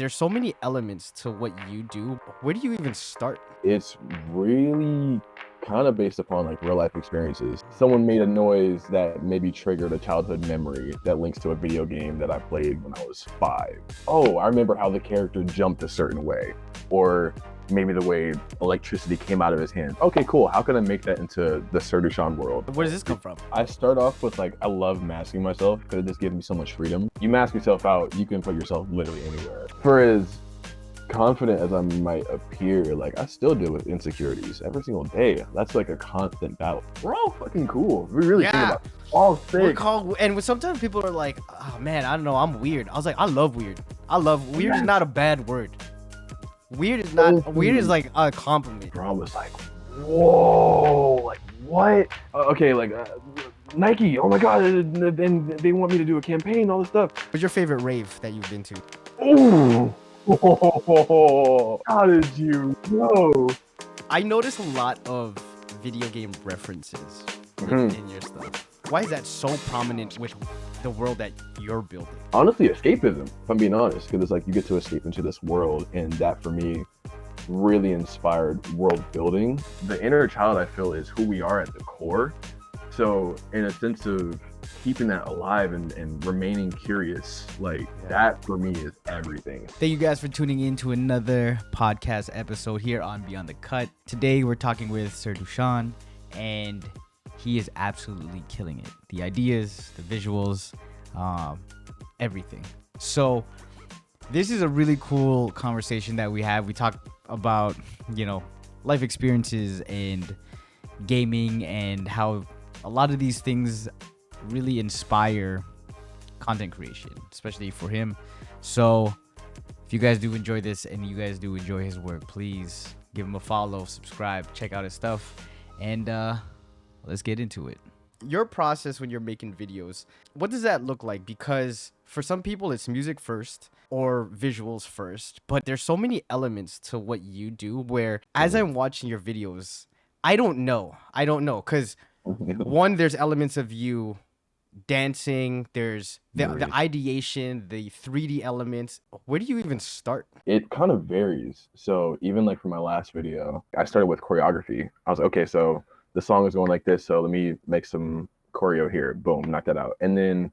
There's so many elements to what you do. Where do you even start? It's really kind of based upon like real life experiences. Someone made a noise that maybe triggered a childhood memory that links to a video game that I played when I was 5. Oh, I remember how the character jumped a certain way, or maybe the way electricity came out of his hands. Okay, cool. How can I make that into the Sir Dushon world? Where does this come from? I start off with like, I love masking myself because it just gives me so much freedom. You mask yourself out, you can put yourself literally anywhere. For as confident as I might appear, like I still deal with insecurities every single day. That's like a constant battle. We're all fucking cool. We really think about it. All sick. And sometimes people are like, oh man, I don't know, I'm weird. I was like, I love weird. Weird is not a bad word. Weird is like a compliment. Bro, I was like, whoa, like what? Okay, like Nike, oh my god, then they want me to do a campaign, all this stuff. What's your favorite rave that you've been to? Ooh. How did you know? I notice a lot of video game references in your stuff. Why is that so prominent with the world that you're building? Honestly, escapism, if I'm being honest, because it's like you get to escape into this world, and that for me really inspired world building. The inner child, I feel, is who we are at the core. So in a sense of keeping that alive and remaining curious, like that for me is everything. Thank you guys for tuning in to another podcast episode here on Beyond the Cut. Today we're talking with Sir Dushon, and he is absolutely killing it. The ideas, the visuals, everything. So this is a really cool conversation that we have. We talk about, life experiences and gaming and how a lot of these things really inspire content creation, especially for him. So if you guys do enjoy this and you guys do enjoy his work, please give him a follow, subscribe, check out his stuff, and let's get into it. Your process when you're making videos, what does that look like? Because for some people it's music first or visuals first, but there's so many elements to what you do where as I'm watching your videos, I don't know because one, there's elements of you dancing, there's the ideation, the 3D elements. Where do you even start? It kind of varies. So even like for my last video, I started with choreography. I was like, okay, so the song is going like this, so let me make some choreo here. Boom, knock that out. And then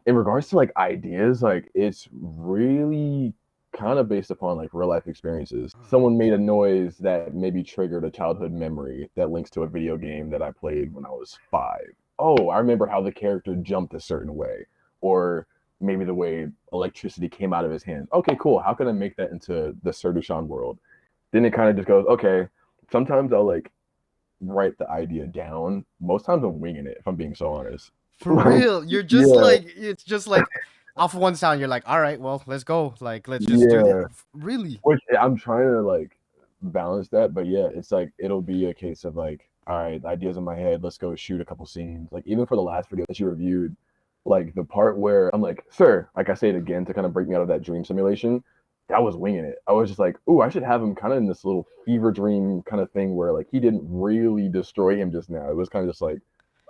in regards to like ideas, like it's really kind of based upon like real life experiences. Someone made a noise that maybe triggered a childhood memory that links to a video game that I played when I was 5. Oh, I remember how the character jumped a certain way, or maybe the way electricity came out of his hands. Okay, cool. How can I make that into the Sir Dushon world? Then it kind of just goes, okay, sometimes I'll like write the idea down. Most times I'm winging it, if I'm being so honest. For real? You're just it's just like off one sound, you're like, all right, well, let's go. Like, let's just do that. Really? Which I'm trying to like balance that, but yeah, it's like it'll be a case of like, all right, the ideas in my head, let's go shoot a couple scenes. Like even for the last video that you reviewed, like the part where I'm like, sir, like I say it again to kind of break me out of that dream simulation, that was winging it. I was just like, ooh, I should have him kind of in this little fever dream kind of thing where like he didn't really destroy him just now. It was kind of just like,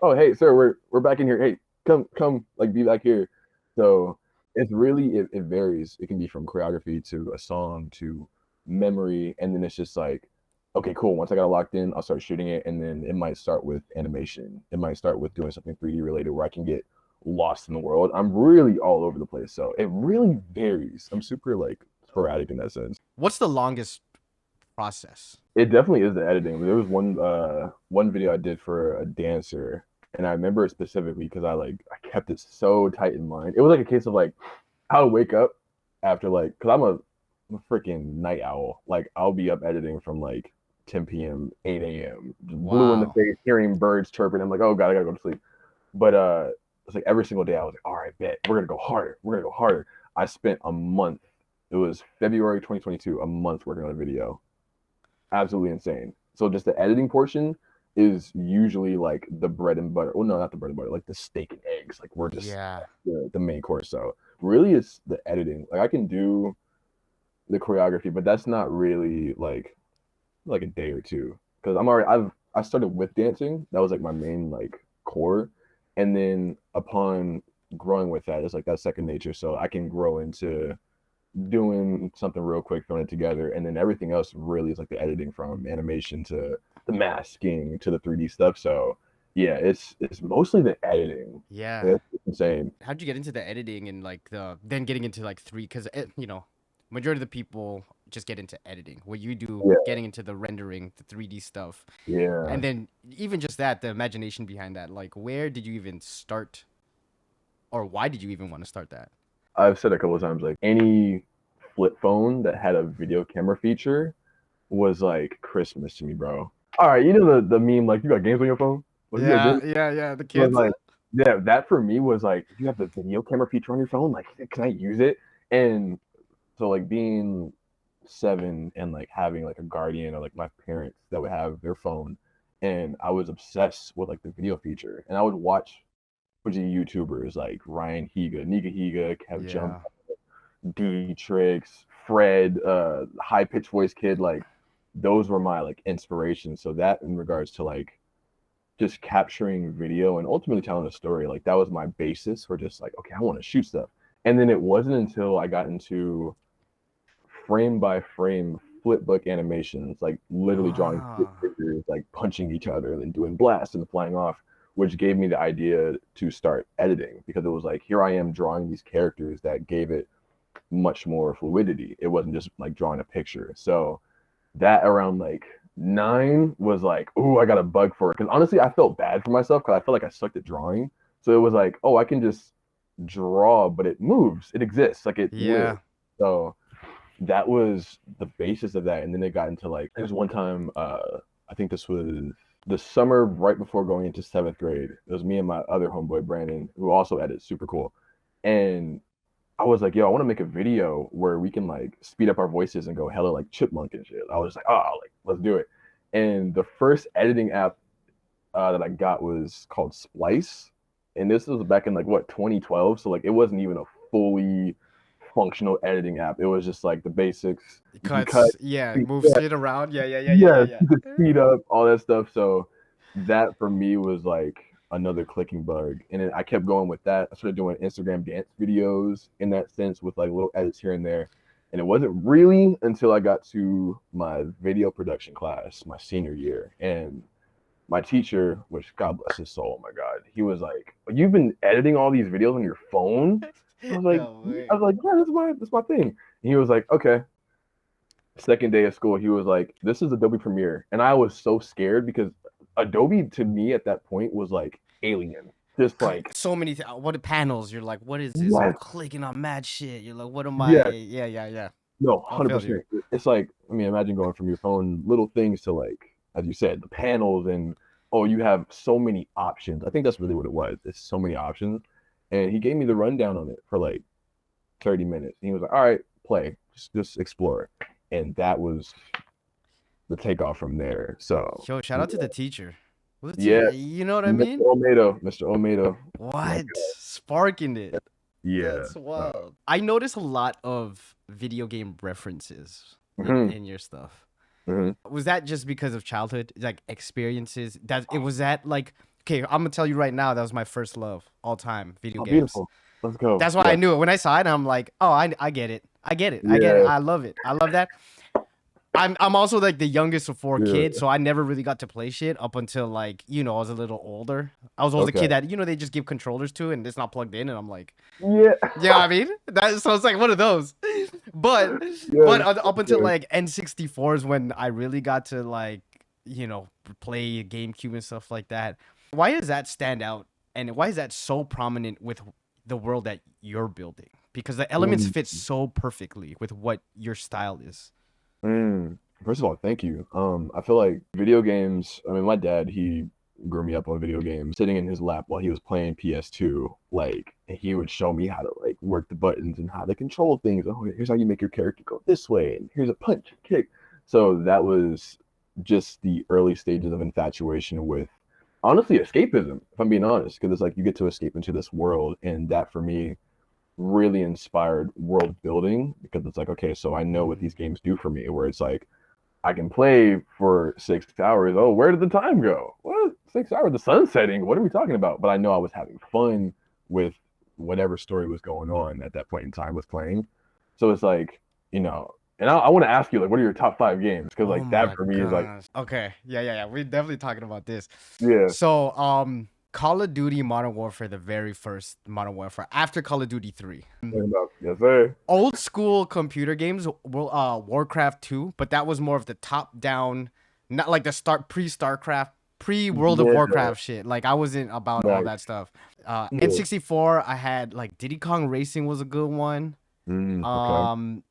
oh, hey, sir, we're back in here. Hey, come, like be back here. So it's really, it varies. It can be from choreography to a song to memory. And then it's just like, okay, cool. Once I got it locked in, I'll start shooting it. And then it might start with animation. It might start with doing something 3D related where I can get lost in the world. I'm really all over the place. So it really varies. I'm super like sporadic in that sense. What's the longest process? It definitely is the editing. There was one video I did for a dancer, and I remember it specifically because I kept it so tight in mind. It was like a case of like I would wake up after like, because I'm a freaking night owl. Like I'll be up editing from like 10 p.m., 8 a.m. Just blue in the face, hearing birds chirping. I'm like, oh god, I gotta go to sleep. But it's like every single day I was like, all right, bet we're gonna go harder. We're gonna go harder. I spent a month. It was February 2022, a month working on a video. Absolutely insane. So just the editing portion is usually like the bread and butter. Well, no, not the bread and butter, like the steak and eggs. Like we're just the main course. So really it's the editing. Like I can do the choreography, but that's not really like a day or two. Because I started with dancing. That was like my main like core. And then upon growing with that, it's like that's second nature. So I can grow into doing something real quick, throwing it together, and then everything else really is like the editing from animation to the masking to the 3D stuff. So yeah, it's mostly the editing. Yeah. It's insane. How'd you get into the editing and like then getting into like three? Because majority of the people just get into editing. What you do, Yeah, getting into the rendering, the 3D stuff, yeah. and then even just that, the imagination behind that. Like, where did you even start, or why did you even want to start that? I've said a couple of times like any flip phone that had a video camera feature was like Christmas to me, bro. All right, you know the meme like you got games on your phone? Like you got Yeah, games? yeah. The It was kids. like yeah, that for me was like you have the video camera feature on your phone, like can I use it? And so like being 7 and like having like a guardian or like my parents that would have their phone, and I was obsessed with like the video feature, and I would watch a bunch of YouTubers like Ryan Higa, Nika Higa, Kev Jump, Yeah. D Tricks, Fred, high pitched voice kid, like those were my like inspirations. So that in regards to like just capturing video and ultimately telling a story, like that was my basis for just like, okay, I want to shoot stuff. And then it wasn't until I got into frame by frame flip book animations, like literally drawing Ah. figures like punching each other and then doing blasts and flying off, which gave me the idea to start editing because it was like here I am drawing these characters that gave it much more fluidity. It wasn't just like drawing a picture. So that around like 9 was like, oh, I got a bug for it. Because honestly, I felt bad for myself because I felt like I sucked at drawing. So it was like, oh, I can just draw, but it moves, it exists, like it lives. Yeah. So that was the basis of that. And then it got into like, there was one time, I think this was the summer right before going into 7th grade. It was me and my other homeboy, Brandon, who also edits super cool. And I was like, yo, I want to make a video where we can like speed up our voices and go hella like chipmunk and shit. I was like, oh, like let's do it. And the first editing app that I got was called Splice, and this was back in like what 2012. So like it wasn't even a fully functional editing app. It was just like the basics. You can cut, Cuts. Yeah. speed, Move yeah, shit around. yes, Yeah. you could speed up all that stuff. So that for me was like another clicking bug. And then I kept going with that. I started doing Instagram dance videos in that sense with like little edits here and there. And it wasn't really until I got to my video production class my senior year. And my teacher, which God bless his soul, oh my God, he was like, "You've been editing all these videos on your phone?" I was like, No I way. was like, "Yeah, that's my thing." And he was like, "Okay." Second day of school, he was like, "This is Adobe Premiere," and I was so scared because Adobe to me at that point was like alien, just like So many what panels? You're like, what is this? I'm yes, clicking on mad shit. You're like, what am I? yes, Yeah. no, I hundred felt you. percent. It's like I mean, imagine going from your phone little things to like, as you said, the panels and oh, you have so many options. I think that's really what it was. It's so many options, and he gave me the rundown on it for like 30 minutes. And he was like, "All right, play, just explore," and that was the takeoff from there. So Yo, shout out to the teacher. Who's the yeah, teacher? You know what I Mr. mean? Olmedo, Mr. Olmedo, my What? Sparking it. yeah. That's wild. I notice a lot of video game references Mhm, in your stuff. mhm. Was that just because of childhood, like experiences? That it was that like okay, I'm gonna tell you right now, that was my first love all time, video Oh, games. beautiful. Let's go. That's why I Yeah, knew it when I saw it. I'm like, oh, I get it. I get it. I get it. yeah, I love it. I love that. I'm also like the youngest of four kids, yeah. so I never really got to play shit up until like I was a little older. I was always a Okay. kid that they just give controllers to and it's not plugged in, and I'm like, Yeah. yeah, I mean that. So it's like one of those. But Yes. up until Yes. like N64 is when I really got to like play GameCube and stuff like that. Why does that stand out, and why is that so prominent with the world that you're building? Because the elements Mm, fit so perfectly with what your style is. First of all, thank you. I feel like video games. I mean, my dad, he grew me up on video games, sitting in his lap while he was playing PS2. Like, and he would show me how to like work the buttons and how to control things. Oh, here's how you make your character go this way, and here's a punch, kick. So that was just the early stages of infatuation with, honestly, escapism. If I'm being honest, because it's like you get to escape into this world, and that for me really inspired world building because it's like, okay, so I know what these games do for me, where it's like I can play for 6 hours. Oh, where did the time go? What? 6 hours? The sun's setting. What are we talking about? But I know I was having fun with whatever story was going on at that point in time with playing. So it's like, and I want to ask you, like, what are your top 5 games? Because Oh like that my for me is like, gosh. Okay. Yeah. We're definitely talking about this. yeah, So, Call of Duty Modern Warfare, the very first Modern Warfare after Call of Duty 3. yes, sir. Old school computer games, Warcraft 2, but that was more of the top down, not like the pre-StarCraft, pre-World of Yeah, Warcraft shit. Like I wasn't about all nice. that stuff. Yeah. N64, I had like Diddy Kong Racing was a good one. Okay. Um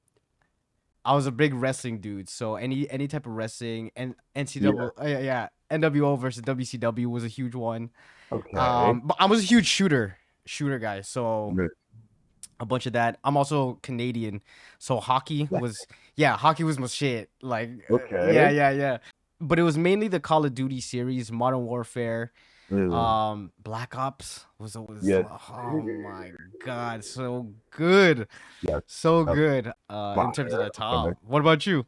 I was a big wrestling dude, so any type of wrestling and Yeah. NCAA, yeah, NWO versus WCW was a huge one. Okay. But I was a huge shooter guy, so Nice. a bunch of that. I'm also Canadian, so hockey was my shit. Like, Okay. yeah. But it was mainly the Call of Duty series, Modern Warfare, Yeah. Black Ops was Yes. oh my god, so good, Yes. so That's good. In terms of fire. the Okay. top, what about you?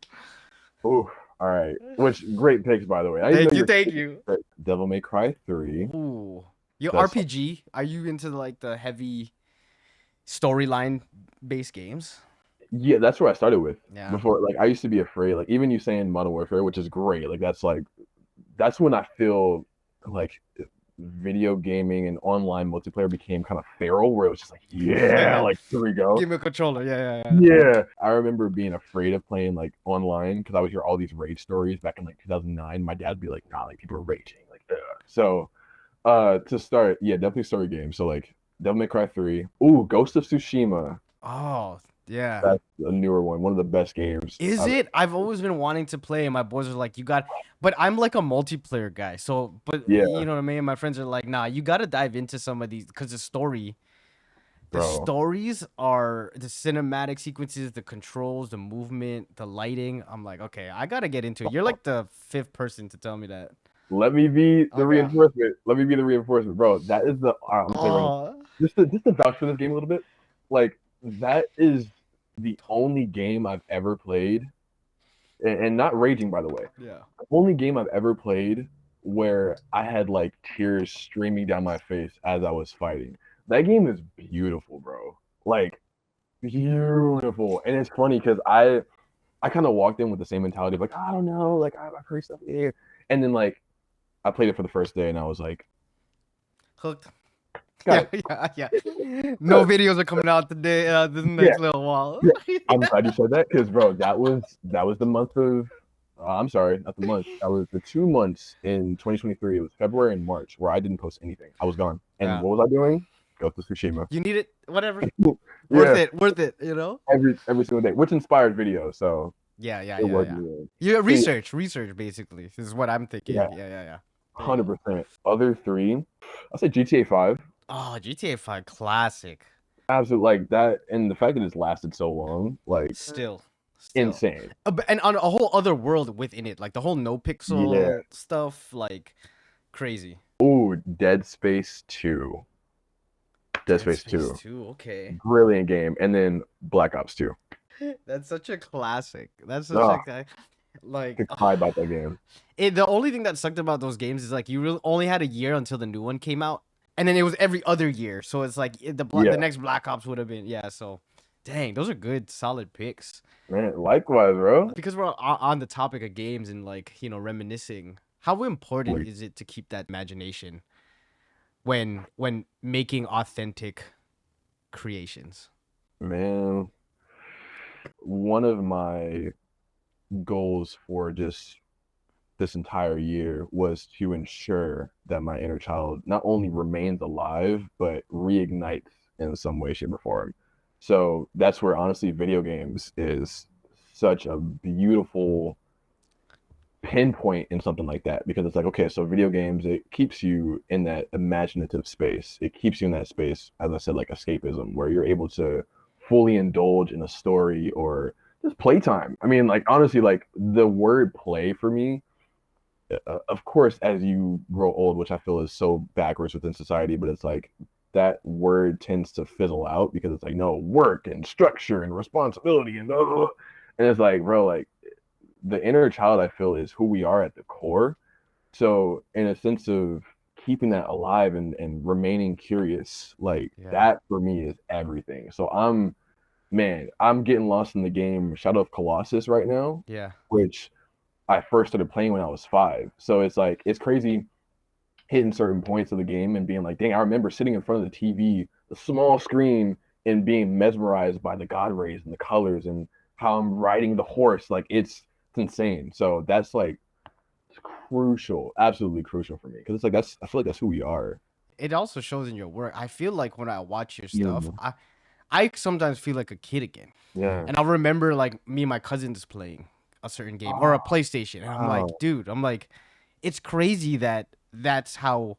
Ooh. All right. Which great picks, by the way. I didn't know Thank you you, were thank you. Devil May Cry 3. Ooh, you That's RPG? Are you into like the heavy storyline based games? Yeah, that's where I started with. Yeah. Before, like, I used to be afraid. Like, even you saying Modern Warfare, which is great. That's when I feel like video gaming and online multiplayer became kind of feral, where it was just like, yeah, like here we go. Give me a controller. Yeah. Yeah, I remember being afraid of playing like online because I would hear all these rage stories back in like 2009. My dad'd be like, "Nah, like people are raging." Like, ugh. So, to start, yeah, definitely story games. So like, Devil May Cry 3. Ooh, Ghost of Tsushima. Oh, yeah. That's a newer one of the best games. Is it? I've always been wanting to play, and my boys are like, "You got," but I'm like a multiplayer guy. So, but Yeah, you know what I mean. My friends are like, "Nah, you got to dive into some of these because the bro. stories are the cinematic sequences, the controls, the movement, the lighting. I'm like, okay, I gotta get into it. You're like the fifth person to tell me that. Let me be the Okay. reinforcement. Let me be the reinforcement, bro. That is the. I'm gonna tell you right now. Oh, Just to vouch for this game a little bit. Like that is the only game I've ever played, and not raging by the way. yeah. The only game I've ever played where I had like tears streaming down my face as I was fighting. That game is beautiful, bro. Like beautiful, and it's funny because I kind of walked in with the same mentality of like I don't know, like I've heard stuff here, and then like I played it for the first day and I was like, Hooked. got Yeah, it. yeah. No videos are coming out today. This Yeah, next little while. yeah. I'm glad you said that because bro, that was the month of I'm sorry, not the month. That was the 2 months in 2023. It was February and March where I didn't post anything. I was gone. And Yeah. what was I doing? Go to Tsushima. You need it. Whatever. Yeah, Worth it. You know. every single day, which inspired video. So it was Yeah. good. You So yeah, research basically. This is what I'm thinking. yeah, Yeah. There you go. 100%. Other three, I'll say GTA 5. Oh, GTA 5 classic. Absolutely, like that, and the fact that it's lasted so long, like Still. insane. And on a whole other world within it, like the whole no Yeah. pixel stuff, like crazy. Ooh, Dead Space 2. Dead Dead Space Space 2. 2, okay. Brilliant game. And then Black Ops 2. That's such a classic. That's such Oh, a like I could cry about that game. the only thing that sucked about those games is like you really only had a year until the new one came out, and then it was every other year. So it's like the Yeah, next Black Ops would have been So, dang, those are good, solid picks. man. Likewise, bro. Because we're on the topic of games and like reminiscing. How important Like, is it to keep that imagination when making authentic creations? man, one of my goals for just this entire year was to ensure that my inner child not only remains alive, but reignites in some way, shape, or form. So that's where honestly video games is such a beautiful pinpoint in something like that because it's like, okay, so video games, it keeps you in that imaginative space. It keeps you in that space, as I said, like escapism, where you're able to fully indulge in a story or just playtime. I mean, like honestly, like the word play for me of course, as you grow old, which I feel is so backwards within society, but it's like that word tends to fizzle out because it's like, no, work and structure and responsibility and blah, blah, blah. And it's like, bro, like the inner child I feel is who we are at the core. So in a sense of keeping that alive and remaining curious, like Yeah. that for me is everything. So I'm man, I'm getting lost in the game Shadow of Colossus right now, Yeah. which I first started playing when I was 5. So it's like it's crazy hitting certain points of the game and being like, dang, I remember sitting in front of the TV, the small screen, and being mesmerized by the god rays and the colors and how I'm riding the horse. Like it's insane. So that's like it's crucial, absolutely crucial for me because it's like that's I feel like that's who we are. It also shows in your work. I feel like when I watch your Yeah, stuff, I sometimes feel like a kid again. yeah. And I'll remember like me and my cousins playing a certain game or a Oh, PlayStation. And I'm like, wow. dude, I'm like, it's crazy that that's how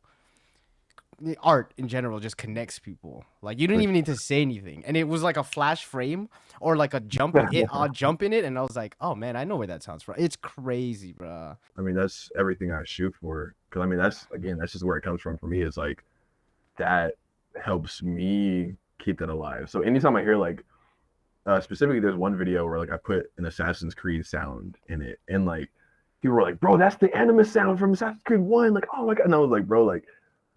the art in general just connects people. Like you didn't For even need to say anything. And it was like a flash frame or like a jump it sure. I'll jump in it and I was like, oh man, I know where that sounds from. It's crazy, bro. I mean, that's everything I shoot for. Because I mean, that's again, that's just where it comes from for me. Is like that helps me keep that alive. So anytime I hear like specifically, there's one video where like I put an Assassin's Creed sound in it, and like people were like, "Bro, that's the Animus sound from Assassin's Creed One." Like, oh my god, and I was like, "Bro, like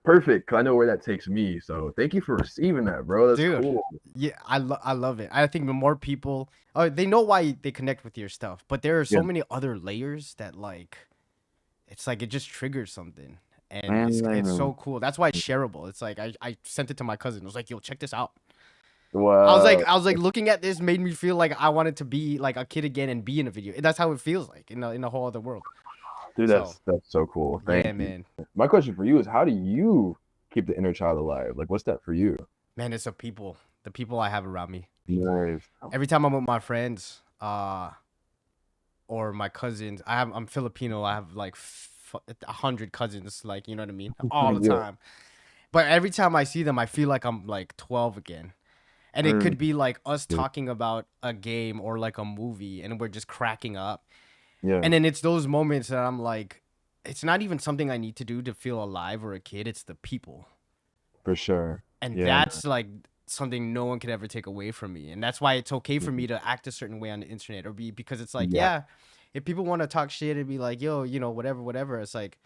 perfect," because I know where that takes me. So thank you for receiving that, bro. That's Dude. cool. Yeah, I love it. I think the more people they know why they connect with your stuff, but there are Yeah, so many other layers that like it's like it just triggers something. And it's man. so cool. That's why it's shareable. It's like I sent it to my cousin. I was like, "Yo, check this out." Wow, I was like looking at this made me feel like I wanted to be like a kid again and be in a video. That's how it feels like in a whole other world. dude, So, that's so cool. yeah, Thank you. man. My question for you is, how do you keep the inner child alive? Like, what's that for you? Man, it's the people I have around me. Nice. Every time I'm with my friends, or my cousins. I'm Filipino. I have like 100 cousins. Like you know what I mean, all the Yeah. time. But every time I see them, I feel like I'm like 12 again. And it could Mm, be like us yeah. talking about a game or like a movie, and we're just cracking up. Yeah, And then it's those moments that I'm like, it's not even something I need to do to feel alive or a kid. It's the people, for sure. and Yeah. that's like something no one could ever take away from me. And that's why it's okay for me to act a certain way on the internet or be because it's like, Yeah. yeah, if people want to talk shit and be like, yo, you know, whatever, whatever, it's like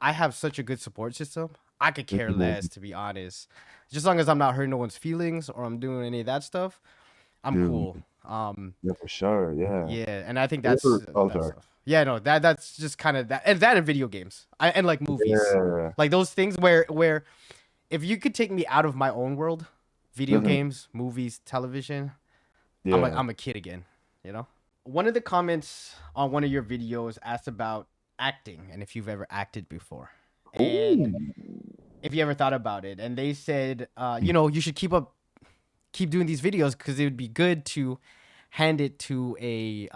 I have such a good support system. I could care less, Mhm. to be honest. Just as long as I'm not hurting no one's feelings or I'm doing any of that stuff, I'm Dude, cool. yeah, for sure. Yeah. Yeah, and I think You that's ever, oh, that sorry. stuff. Yeah, no, that's just kind of that, and that in video games, and like movies, Yeah. like those things where if you could take me out of my own world, video Mhm. games, movies, television, Yeah. I'm a kid again, you know? One of the comments on one of your videos asked about acting and if you've ever acted before. And Ooh. if you ever thought about it. And they said, you know, you should keep doing these videos because it would be good to hand it to a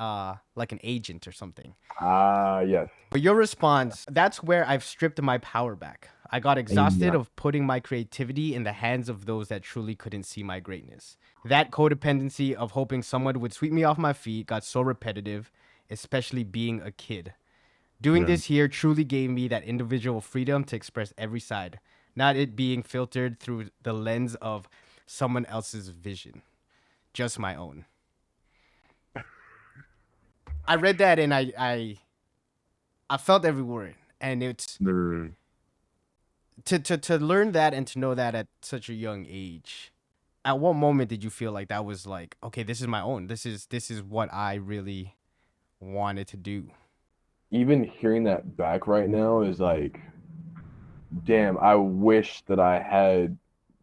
like an agent or something. Ah, yes. But your response, that's where I've stripped my power back. I got exhausted Yeah. of putting my creativity in the hands of those that truly couldn't see my greatness. That codependency of hoping someone would sweep me off my feet got so repetitive, especially being a kid. Doing Yeah. this here truly gave me that individual freedom to express every side, not it being filtered through the lens of someone else's vision, just my own. I read that and I felt every word, and it's The to learn that and to know that at such a young age. At what moment did you feel like that was like, okay, this is my own. This is what I really wanted to do. even hearing that back right now is like, damn, I wish that I had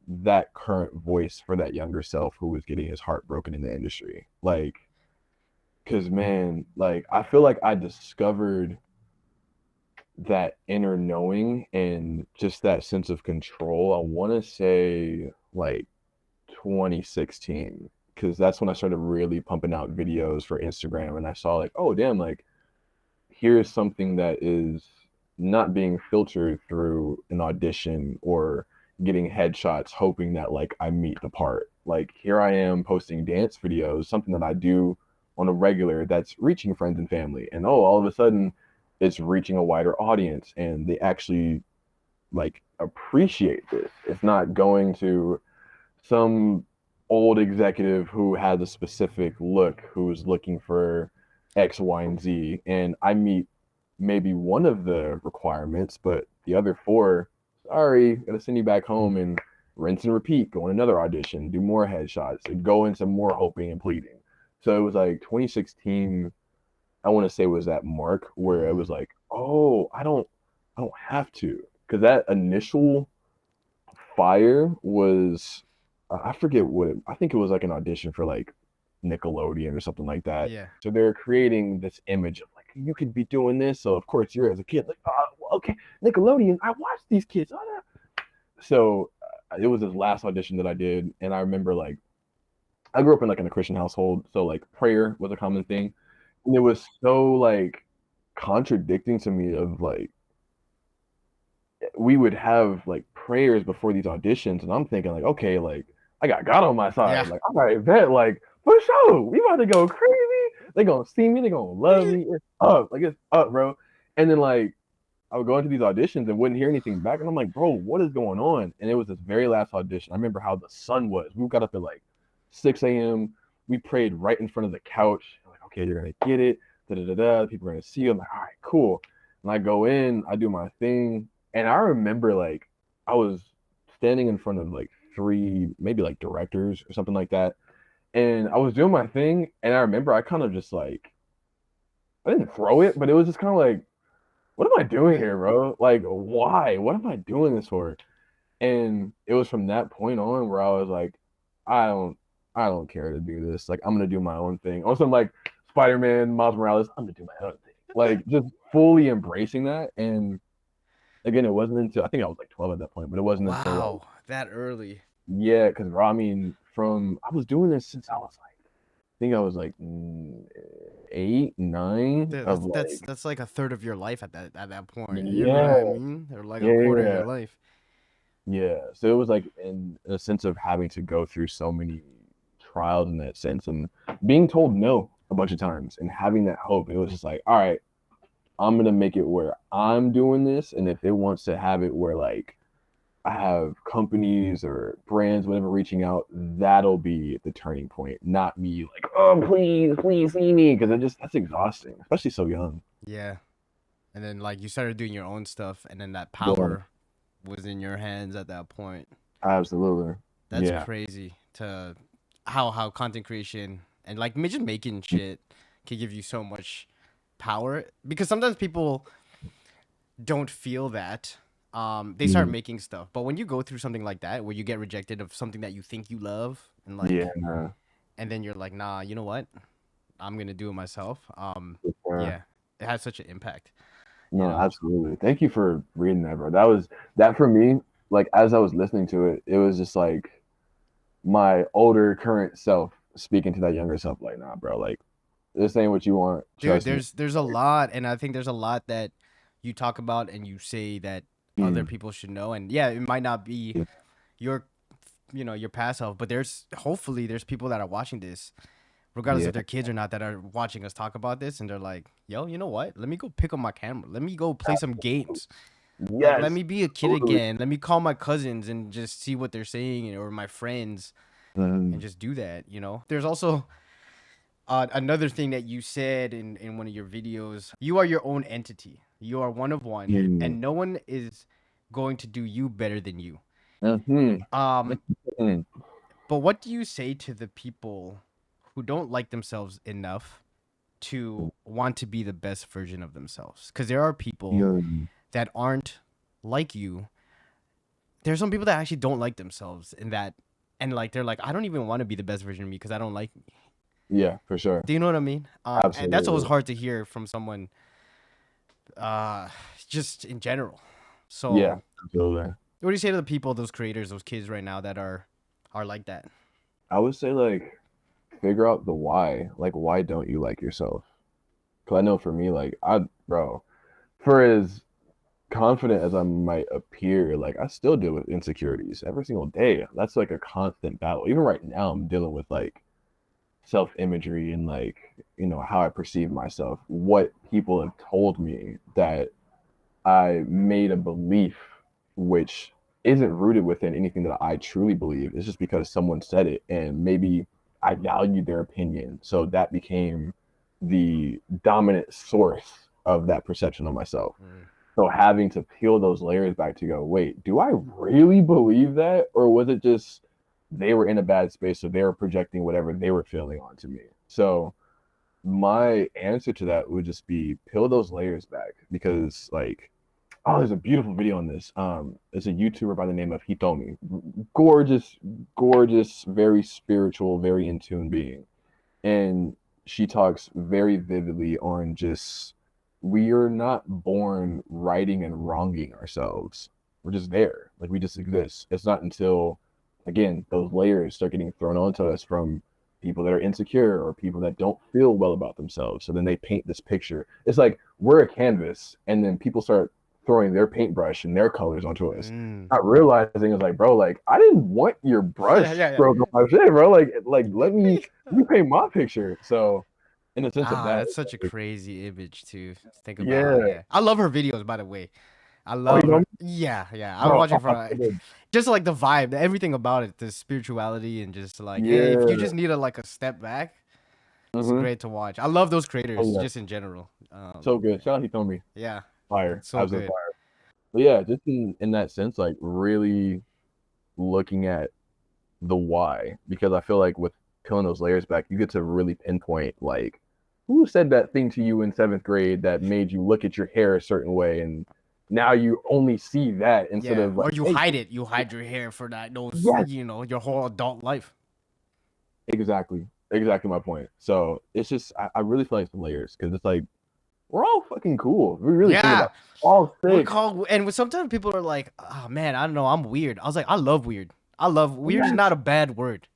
that current voice for that younger self who was getting his heart broken in the industry. Like, cause man, like I feel like I discovered that inner knowing and just that sense of control. I want to say like 2016 because that's when I started really pumping out videos for Instagram and I saw like, oh damn, like here's something that is not being filtered through an audition or getting headshots hoping that like I meet the part. Like here I am posting dance videos, something that I do on a regular that's reaching friends and family. And oh, all of a sudden it's reaching a wider audience and they actually like appreciate this. It's not going to some old executive who has a specific look who's looking for X, Y, and Z. And I meet maybe one of the requirements, but the other four, sorry, gotta send you back home and rinse and repeat, go in another audition, do more headshots, and go into more hoping and pleading. So it was like 2016, I want to say was that mark where it was like, oh, I don't have to. Because that initial fire was, I forget I think it was like an audition for like Nickelodeon or something like that. Yeah. So they're creating this image of like, you could be doing this. So of course you're as a kid, like, oh, well, okay, Nickelodeon, I watched these kids. Oh, yeah. So it was this last audition that I did. And I remember like, I grew up in like in a Christian household. So like prayer was a common thing. And it was so like contradicting to me of like, we would have like prayers before these auditions, and I'm thinking like, okay, like I got God on my Yeah. side. Like, all right, bet, like for sure, we about to go crazy. They gonna see me, they gonna love me. It's up, like it's up, bro. And then like I would go into these auditions and wouldn't hear anything back, and I'm like, bro, what is going on? And it was this very last audition. I remember how the sun was. We got up at like 6 a.m. We prayed right in front of the couch. I'm like, okay, you're gonna get it. Da da da da. People are gonna see you. I'm like, all right, cool. And I go in, I do my thing, and I remember like I was standing in front of like three, maybe like directors or something like that. And I was doing my thing, and I remember I kind of just like I didn't throw it, but it was just kind of like, what am I doing here, bro? Like, why? What am I doing this for? And it was from that point on where I was like, I don't, I don't care to do this. Like, I'm gonna do my own thing. Also, I'm like Spider-Man, Miles Morales. I'm gonna do my own thing. Like, just fully embracing that. And again, it wasn't until I think I was like 12 at that point, but it wasn't until like, Wow, that early. yeah, because I mean, from I was doing this since I was like, I think I was like 8, 9 Dude, of that's like a third of your life at that point. You know what yeah, I mean? Or like a yeah, quarter of yeah. your life. Yeah, so it was like in a sense of having to go through so many trials in that sense and being told no a bunch of times and having that hope. It was just like, all right, I'm gonna make it where I'm doing this, and if it wants to have it where like I have companies or brands, whatever, reaching out, that'll be the turning point, not me like, oh, please, please see me, because it just that's exhausting, especially so young. Yeah. And then like you started doing your own stuff, and then that Boom. power was in your hands at that point. Absolutely. That's Yeah. crazy to how content creation and like just making shit can give you so much power, because sometimes people don't feel that. They start Mhm. making stuff, but when you go through something like that where you get rejected of something that you think you love, and like, Yeah. and then you're like, nah, you know what, I'm gonna do it myself. For sure. Yeah, it has such an impact, you No, know. absolutely. Thank you for reading that, bro. That was that for me, like as I was listening to it, it was just like my older current self speaking to that younger self, like, nah, bro, like this ain't what you want. Dude, Trust me. there's a lot, and I think there's a lot that you talk about and you say that other Mm. people should know. And yeah, it might not be your, your past self, but there's hopefully there's people that are watching this, regardless Yeah. if they're kids or not, that are watching us talk about this, and they're like, yo, you know what? Let me go pick up my camera. Let me go play some games. Like, let Yes. me be a kid Totally. again. Let me call my cousins and just see what they're saying, or my friends, and Mm. just do that. There's also another thing that you said in one of your videos. You are your own entity. You are one of one, Mm. and no one is going to do you better than you. Mhm. Um, Mm. but what do you say to the people who don't like themselves enough to want to be the best version of themselves? Because there are people Yeah. that aren't like you. There's some people that actually don't like themselves in that, and like they're like, I don't even want to be the best version of me because I don't like me. Yeah, for sure. Do you know what I mean? And that's always Absolutely. hard to hear from someone, uh, just in general. Yeah, So, absolutely. what do you say to the people, those creators, those kids right now that are like that? I would say like figure out the why. Like why don't you like yourself? Cause I know for me, like bro, for as confident as I might appear, like I still deal with insecurities every single day. That's like a constant battle. Even right now, I'm dealing with like self-imagery and like, how I perceive myself, what people have told me that I made a belief which isn't rooted within anything that I truly believe. It's just because someone said it and maybe I valued their opinion. So that became the dominant source of that perception of myself. So having to peel those layers back to go, wait, do I really believe that? Or was it just they were in a bad space, so they were projecting whatever they were feeling onto me? So my answer to that would just be peel those layers back because like oh, there's a beautiful video on this. It's a YouTuber by the name of Hitomi. Gorgeous, gorgeous, very spiritual, very in tune being. And she talks very vividly on just we are not born righting and wronging ourselves. We're just there. Like we just exist. It's not until again, those layers start getting thrown onto us from people that are insecure or people that don't feel well about themselves. So then they paint this picture. It's like we're a canvas, and then people start throwing their paintbrush and their colors onto us. Not realizing it's like, bro, like I didn't want your brush stroke on my shit, bro. Like let me paint my picture. So in the sense of that, that's such a crazy image to think about. yeah. Yeah, I love her videos, by the way. I Oh, love you know her. me? Yeah, I was Bro, watching oh, for good. just like the vibe, everything about it, the spirituality, and just like if you Yeah. just need a step back, it's Mm-hmm. great to watch. I love those Oh, creators yeah. just in general. So good. Shout out Hitomi. Yeah, Fire. so Absolute good. fire. But yeah, just in that sense, like really looking at the why, because I feel like with peeling those layers back, you get to really pinpoint like who said that thing to you in seventh grade that made you look at your hair a certain way, and now you only see that instead Yeah, of or like, you hey, hide it. You hide your hair for those, yes, your whole adult life. exactly, exactly my point. So it's just I really feel like it's the layers because it's like we're all fucking cool. We really think Yeah, about it. All we're six. called, and sometimes people are like, "Oh man, I don't know, I'm weird." I was like, "I love weird. I love weird is Yes. not a bad word.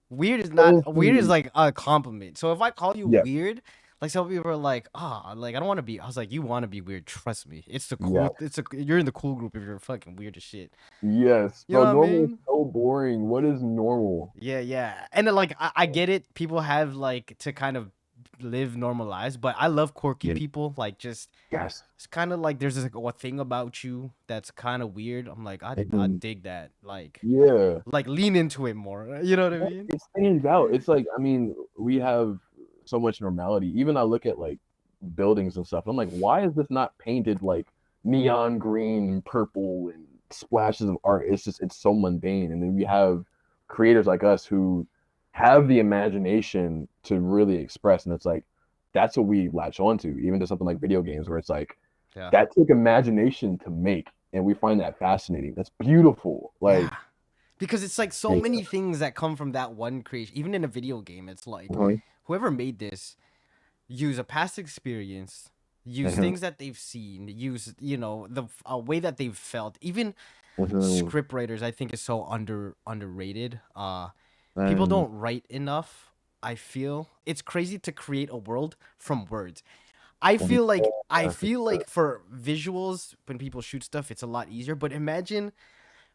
Weird is Mhm. like a compliment. So if I call you Yeah. weird, like some people are like, like I don't want to be. I was like, you want to be weird? Trust me, it's the Yeah. cool. You're in the cool group if you're fucking weird as shit. Yes. You know Bro, what I normal is mean? so boring. What is normal? Yeah. And then, like I get it. People have like to kind of live normal lives, but I love quirky Yeah. people. Like just Yes. it's kind of like there's this like, a thing about you that's kind of weird. I'm like I Mhm. dig that. Yeah. Like lean into it more. You know what I mean? It stands out. It's like, I mean, we have so much normality. Even I look at like buildings and stuff. I'm like, why is this not painted like neon green and purple and splashes of art? It's just, it's so mundane. And then we have creators like us who have the imagination to really express. And it's like, that's what we latch onto, even to something like video games, where it's like, Yeah. that took imagination to make. And we find that fascinating. That's beautiful. Like, Yeah. Because it's like so yeah. many things that come from that one creation. Even in a video game, it's like Mhm. whoever made this use a past experience, use Mhm. things that they've seen, use the a way that they've felt. Even Mhm. script writers, I think, is so underrated. People Um, don't write enough. I feel it's crazy to create a world from words. I feel like for visuals, when people shoot stuff, it's a lot easier. But imagine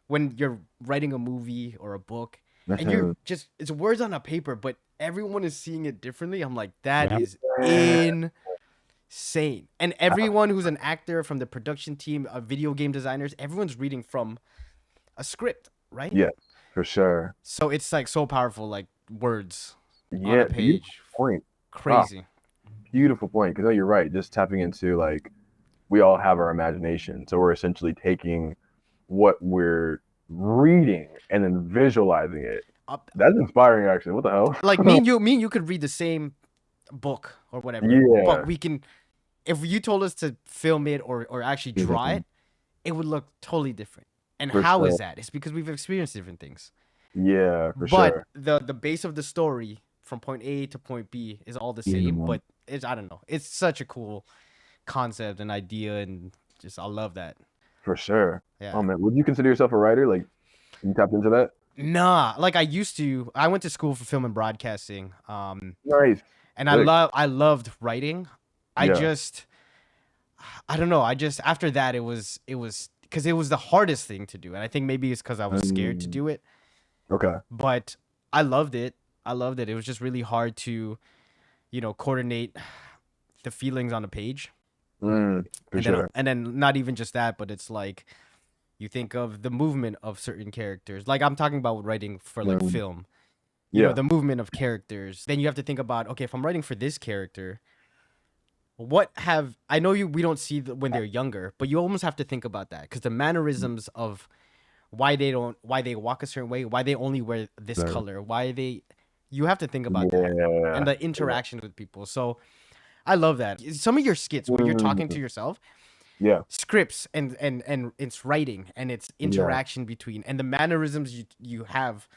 when you're writing a movie or a book and you're just it's words on a paper, but everyone is seeing it differently. I'm like, that is insane. And everyone who's an actor from the production team, video game designers, everyone's reading from a script, right? yes, for sure. So it's like so powerful, like words on a Yeah, beautiful page. point. Ah, Crazy. beautiful point. Because no, you're right. Just tapping into like we all have our imagination, so we're essentially taking what we're reading and then visualizing it. Up, That's inspiring, actually. What the hell? like me and you could read the same book or whatever, but Yeah, we can. If you told us to film it or actually draw Mhm. it, it would look totally different. And For how is sure. that? It's because we've experienced different things. Yeah, for But sure. the base of the story from point A to point B is all the same. Mhm. But it's I don't know. It's such a cool concept and idea, and just I love that. For sure. Yeah. Oh man, would you consider yourself a writer? Like, you tapped into that? Nah, like I used to. I went to school for film and broadcasting. Nice. And Sick. I loved writing. I Yeah. just I don't know. I just after that it was because it was the hardest thing to do, and I think maybe it's because I was scared to Mm, do it. okay. But I loved it. I loved it. It was just really hard to, coordinate the feelings on a page, For sure. and then not even just that, but it's like you think of the movement of certain characters. Like I'm talking about writing for like Mm, film. yeah. The movement of characters. Then you have to think about okay, if I'm writing for this character, I know we don't see when they're younger, but you almost have to think about that because the mannerisms of why they walk a certain way, why they only wear this Right. color, you have to think about that and the interactions with people. So I love that. Some of your skits where you're talking to yourself, Yeah. scripts and it's writing and it's interaction between and the mannerisms you have,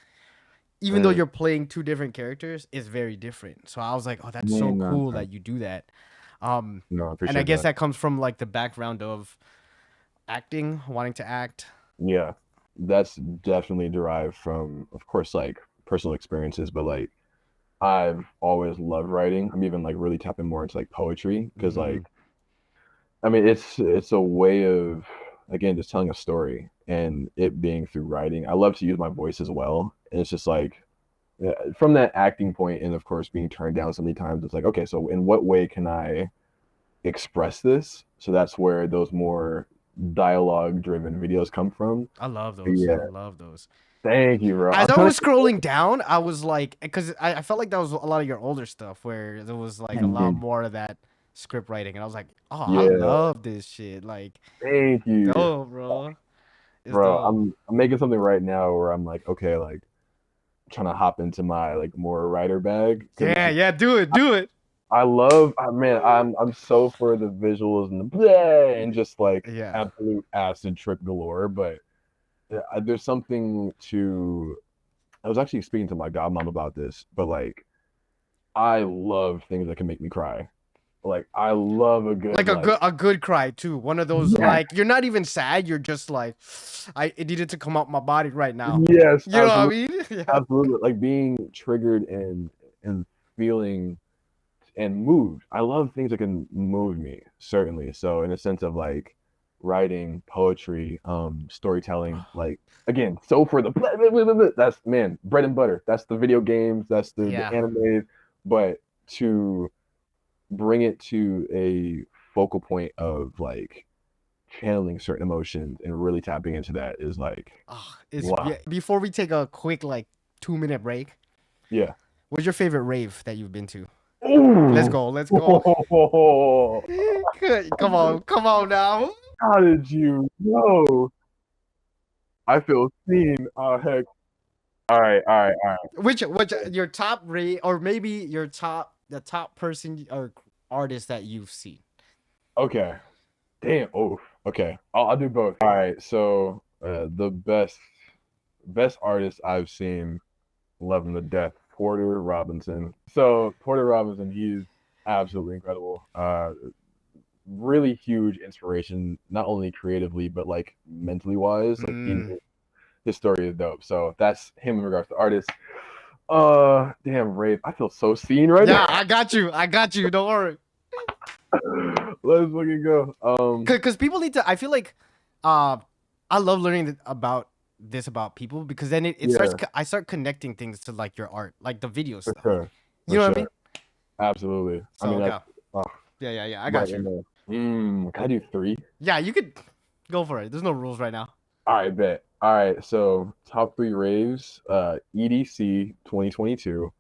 even though you're playing two different characters, is very different. So I was like, oh, that's so cool that you do that. No, I appreciate And I guess that. that comes from like the background of acting, wanting to act. Yeah, that's definitely derived from, of course, like personal experiences, but like I've always loved writing. I'm even like really tapping more into like poetry because like I mean it's a way of again just telling a story and it being through writing. I love to use my voice as well, and it's just like from that acting point and of course being turned down so many times, it's like okay, so in what way can I express this? So that's where those more dialogue driven videos come from. I love But those. yeah, I love those. thank you, bro. As I'm I trying was scrolling down, I was like, because I felt like that was a lot of your older stuff where there was like a lot to. more of that script writing, and I was like, oh, I Yeah, love this shit. Like, thank you, dope, bro. It's bro. dope. I'm making something right now where I'm like, okay, like trying to hop into my like more writer bag because Yeah, yeah, do it. I love, man, I'm so for the visuals and the bleh, and just like Yeah. absolute acid trip galore. But there's something to. I was actually speaking to my godmom about this, but like I love things that can make me cry. Like I love a good Like a good cry too. One of those yes, like you're not even sad. You're just like, it needed to come out my body right now. yes, You know what I absolutely, mean? Yeah. absolutely. Like being triggered and feeling and moved. I love things that can move me, certainly. So in a sense of like writing, poetry, storytelling, like again, so for the that's man, bread and butter. That's the video games, that's the Yeah. anime, but to bring it to a focal point of like channeling certain emotions and really tapping into that is like wow. Before we take a quick like 2-minute break, Yeah. what's your favorite rave that you've been to? Ooh. Let's go. Let's go. Come on now. How did you know? I feel seen. Oh heck. All right, all right, all right. Which your top rave or maybe the top person or artist that you've seen? Okay. Damn. Oh, okay. I'll do both. All right. So the best artist I've seen, love him to death, Porter Robinson. So Porter Robinson, he's absolutely incredible. Really huge inspiration, not only creatively but like mentally wise. Like his story is dope. So that's him in regards to artists. Damn, rave. I feel so seen right now. Yeah, I got you. Don't worry. Let's fucking go. Because people need to. I feel like, I love learning about people because then it starts. I start connecting things to like your art, like the video stuff. Sure. You know what I mean? Absolutely. So, I mean, yeah. I got you. Can I do 3? Yeah, you could go for it. There's no rules right now. All right, bet. All right, so top 3 raves, EDC 2022,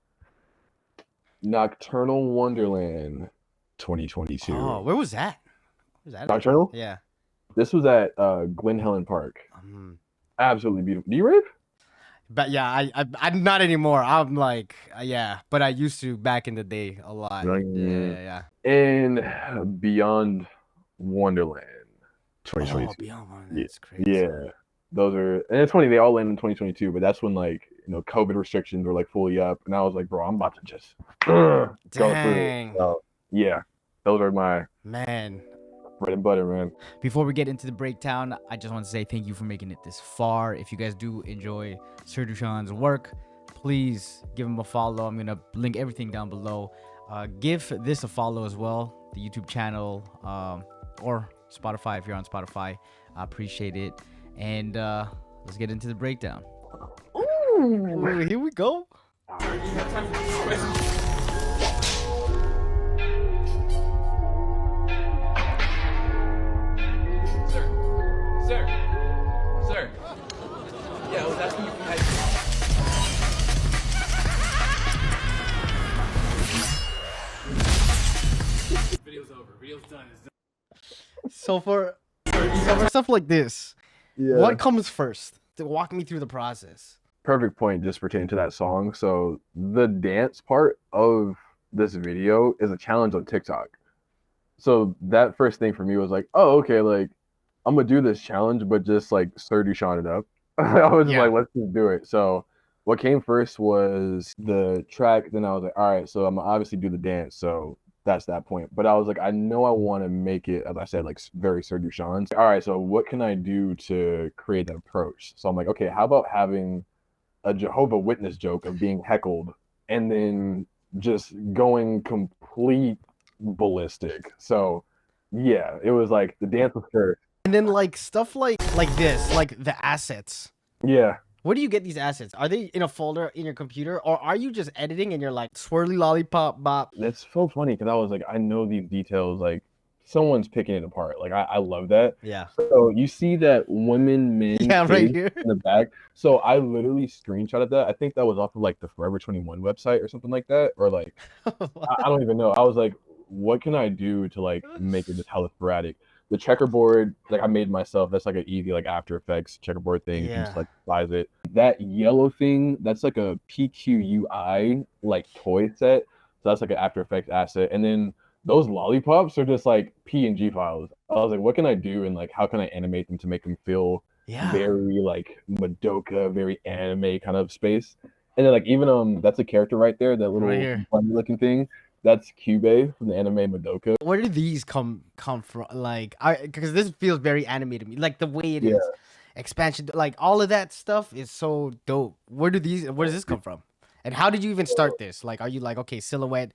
Nocturnal Wonderland 2022. Oh, where was that? Nocturnal? Yeah. This was at Glen Helen Park. Absolutely beautiful. Do you rave? But yeah, I'm not anymore. I'm like, yeah, but I used to back in the day a lot. Yeah. And Beyond Wonderland 2022. Oh, Beyond Wonderland, that's crazy. Yeah. Those are, and it's funny, they all landed in 2022, but that's when like, COVID restrictions were like fully up. And I was like, bro, I'm about to just go through it. So, yeah, those are my bread and butter, man. Before we get into the breakdown, I just want to say thank you for making it this far. If you guys do enjoy Sir Dushon's work, please give him a follow. I'm going to link everything down below. Give this a follow as well, the YouTube channel, or Spotify if you're on Spotify. I appreciate it. And let's get into the breakdown. Ooh, here we go. Sir. Yeah, I was asking if you had... Videos Video's over. Video's done. It's done. So for stuff like this, Yeah. what comes first? To walk me through the process. Perfect point just pertaining to that song. So the dance part of this video is a challenge on TikTok. So that first thing for me was like, oh, okay, like I'm gonna do this challenge, but just like Sir Dushon it up. I was just Yeah. like, let's just do it. So what came first was the track. Then I was like, all right, so I'm gonna obviously do the dance. So that's that point. But I was like, I know I want to make it, as I said, like very Sir Dushon. All right, so what can I do to create that approach? So I'm like, okay, how about having a Jehovah Witness joke of being heckled and then just going complete ballistic. So yeah, it was like the dance was first. And then like stuff like this, like the assets. Yeah. Where do you get these assets? Are they in a folder in your computer, or are you just editing and you're like swirly lollipop bop? That's so funny because I was like, I know these details, like someone's picking it apart. Like I love that. Yeah. So you see that women, men, Yeah, right kids here. in the back. So I literally screenshotted that. I think that was off of like the Forever 21 website or something like that. Or like I don't even know. I was like, what can I do to like make it just hella sporadic? The checkerboard, like I made myself. That's like an easy like After Effects checkerboard thing. You can just Yeah. like size it. That yellow thing, that's like a PQUI like toy set. So that's like an After Effects asset. And then those lollipops are just like PNG files. I was like, what can I do and like how can I animate them to make them feel Yeah. very like Madoka, very anime kind of space? And then like even that's a character right there, that little Right here. bunny looking thing. That's Cube from the anime Madoka. Where do these come from? Like, because this feels very animated to me. Like the way it Yeah. is, expansion, like all of that stuff is so dope. Where does this come from? And how did you even start this? Like, are you like, okay, silhouette,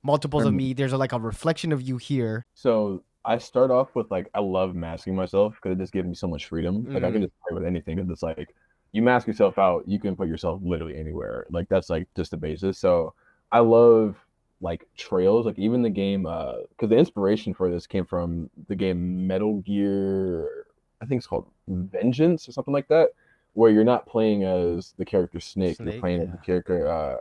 multiples of me? There's like a reflection of you here. So I start off with like I love masking myself because it just gives me so much freedom. Like I can just play with anything. Because it's like you mask yourself out, you can put yourself literally anywhere. Like that's like just the basis. So I love like trails, like even the game, because the inspiration for this came from the game Metal Gear. I think it's called Vengeance or something like that, where you're not playing as the character Snake, you're playing as the character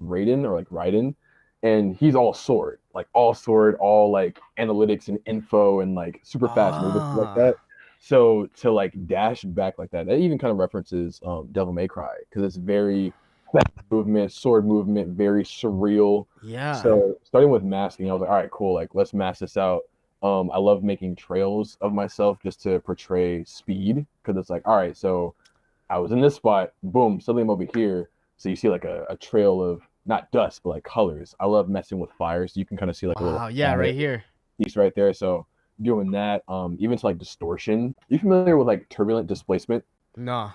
Raiden or like Raiden, and he's all sword, all like analytics and info and like super fast movements like that. So to like dash back like that even kind of references Devil May Cry because it's very fast movement, sword movement, very surreal. Yeah. So starting with masking, I was like, all right, cool, like let's mask this out. I love making trails of myself just to portray speed because it's like, all right, so I was in this spot, boom, suddenly I'm over here. So you see like a trail of not dust, but like colors. I love messing with fire, so you can kind of see like a little right here piece right there. So doing that, even to like distortion. You familiar with like turbulent displacement? No.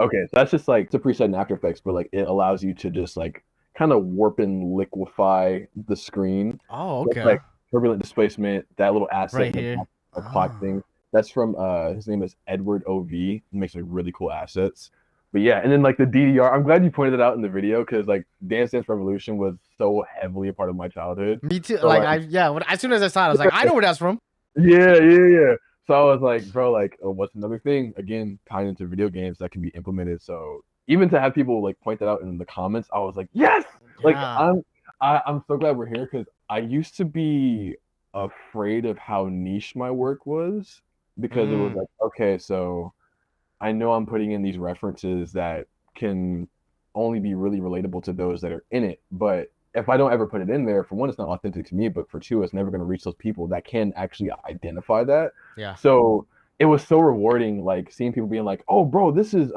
Okay, so that's just like it's a preset in After Effects, but like it allows you to just like kind of warp and liquefy the screen. Oh, That's, okay. like turbulent displacement, that little asset Right here. a clock thing. That's from his name is Edward OV. He makes like really cool assets. But yeah, and then like the DDR, I'm glad you pointed it out in the video because like Dance Dance Revolution was so heavily a part of my childhood. Me too. So, As soon as I saw it, I was like, I know where that's from. Yeah. So I was like, bro, like, what's another thing? Again, tying into video games that can be implemented. So even to have people like point that out in the comments, I was like, yes! Like Yeah. I'm so glad we're here because I used to be afraid of how niche my work was because it was like, okay, so I know I'm putting in these references that can only be really relatable to those that are in it, but if I don't ever put it in there, for one, it's not authentic to me, but for two, it's never going to reach those people that can actually identify that. Yeah. So it was so rewarding, like seeing people being like, "Oh, bro, this is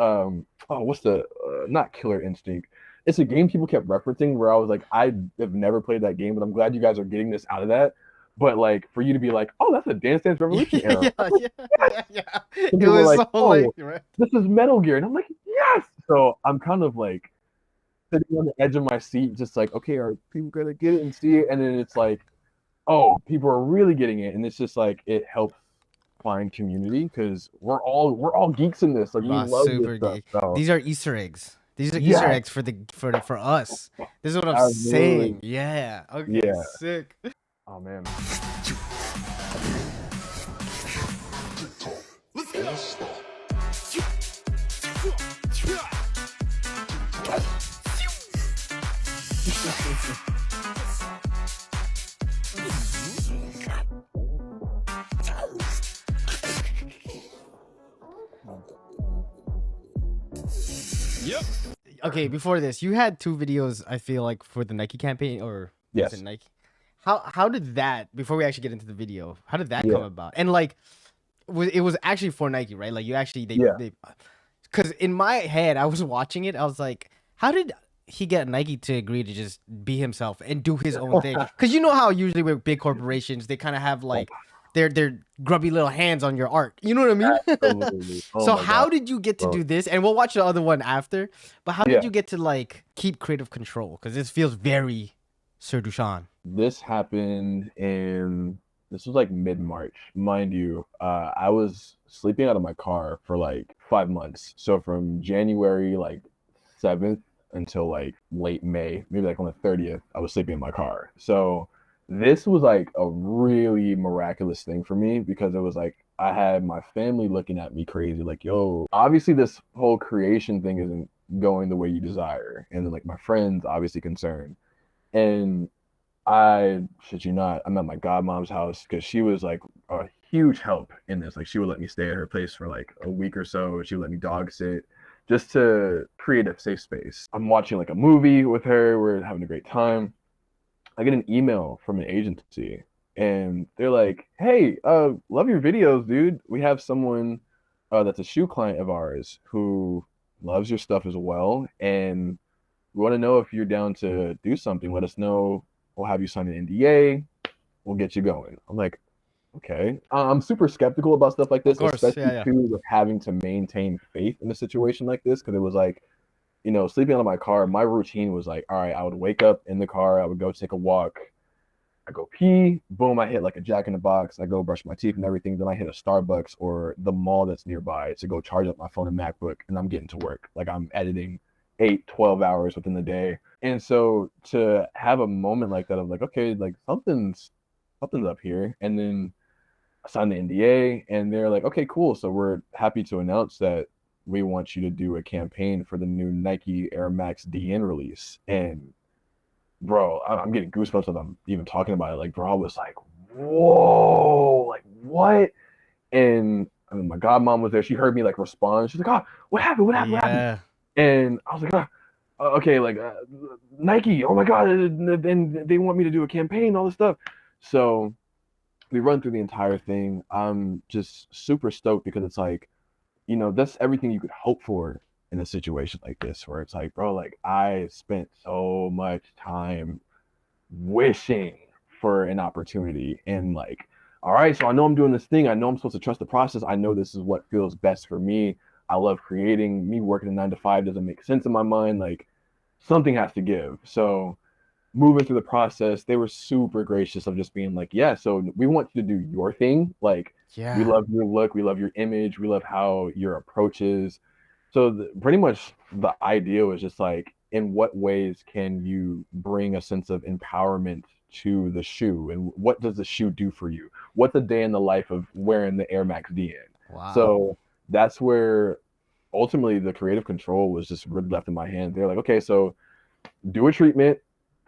what's the not Killer Instinct? It's a game people kept referencing where I was like, I have never played that game, but I'm glad you guys are getting this out of that. But like for you to be like, oh, that's a Dance Dance Revolution era. Yeah. It people were was like, so "Oh, like, right? This is Metal Gear," and I'm like, yes. So I'm kind of like sitting on the edge of my seat, just like, okay, are people gonna get it and see it? And then it's like, oh, people are really getting it, and it's just like it helps find community because we're all geeks in this. Like we love Super this stuff. geek. So, These are Easter eggs. These are Yeah. Easter eggs for us. This is what I'm Absolutely. saying. Yeah. Okay. Yeah. Sick. oh man. Yep. Okay, before this, you had 2 videos, I feel like, for the Nike campaign, or Yes. was it Nike? How did that, before we actually get into the video, how did that Yeah. come about? And like, it was actually for Nike, right? Like, you actually, Yeah. because in my head, I was watching it, I was like, how did he get Nike to agree to just be himself and do his own thing? Because you know how usually with big corporations, they kind of have like their grubby little hands on your art. You know what I mean? Absolutely. Oh So my how God. did you get to Bro. do this? And we'll watch the other one after. But how Yeah. did you get to like keep creative control? Because this feels very Sir Dushon. This happened this was like mid-March, mind you. I was sleeping out of my car for like 5 months. So from January like 7th until like late May, maybe like on the 30th, I was sleeping in my car. So this was like a really miraculous thing for me because it was like I had my family looking at me crazy, like, yo, obviously this whole creation thing isn't going the way you desire. And then like my friends obviously concerned. And I shit you not, I'm at my godmom's house because she was like a huge help in this. Like she would let me stay at her place for like a week or so. She would let me dog sit just to create a safe space. I'm watching like a movie with her. We're having a great time. I get an email from an agency and they're like, "Hey, love your videos, dude. We have someone that's a shoe client of ours who loves your stuff as well, and we want to know if you're down to do something. Let us know. We'll have you sign an NDA. We'll get you going." I'm like, okay. I'm super skeptical about stuff like this, course, especially yeah. too with having to maintain faith in a situation like this, because it was like, sleeping out of my car, my routine was like, all right, I would wake up in the car, I would go take a walk, I go pee, boom, I hit like a Jack in the Box, I go brush my teeth and everything, then I hit a Starbucks or the mall that's nearby to go charge up my phone and MacBook, and I'm getting to work. Like I'm editing 8-12 hours within the day. And so to have a moment like that of like, okay, like something's up here. And then I signed the NDA and they're like, okay, cool. So we're happy to announce that we want you to do a campaign for the new Nike Air Max DN release. And bro, I'm getting goosebumps when I'm even talking about it. Like, bro, I was like, whoa, like what? And I mean, my godmom was there. She heard me like respond. She's like, "Oh, what happened? What happened? What happened?" Yeah. And I was like, okay, like Nike, oh my God, and they want me to do a campaign, all this stuff. So we run through the entire thing. I'm just super stoked because it's like, that's everything you could hope for in a situation like this, where it's like, bro, like I spent so much time wishing for an opportunity and like, all right, so I know I'm doing this thing. I know I'm supposed to trust the process. I know this is what feels best for me. I love creating. Me working a 9 to 5 doesn't make sense in my mind. Like something has to give. So moving through the process, they were super gracious of just being like, yeah, so we want you to do your thing. Like Yeah. we love your look. We love your image. We love how your approach is. So pretty much the idea was just like, in what ways can you bring a sense of empowerment to the shoe, and what does the shoe do for you? What's a day in the life of wearing the Air Max DN? Wow. So that's where ultimately the creative control was just really left in my hands. They're like, okay, so do a treatment,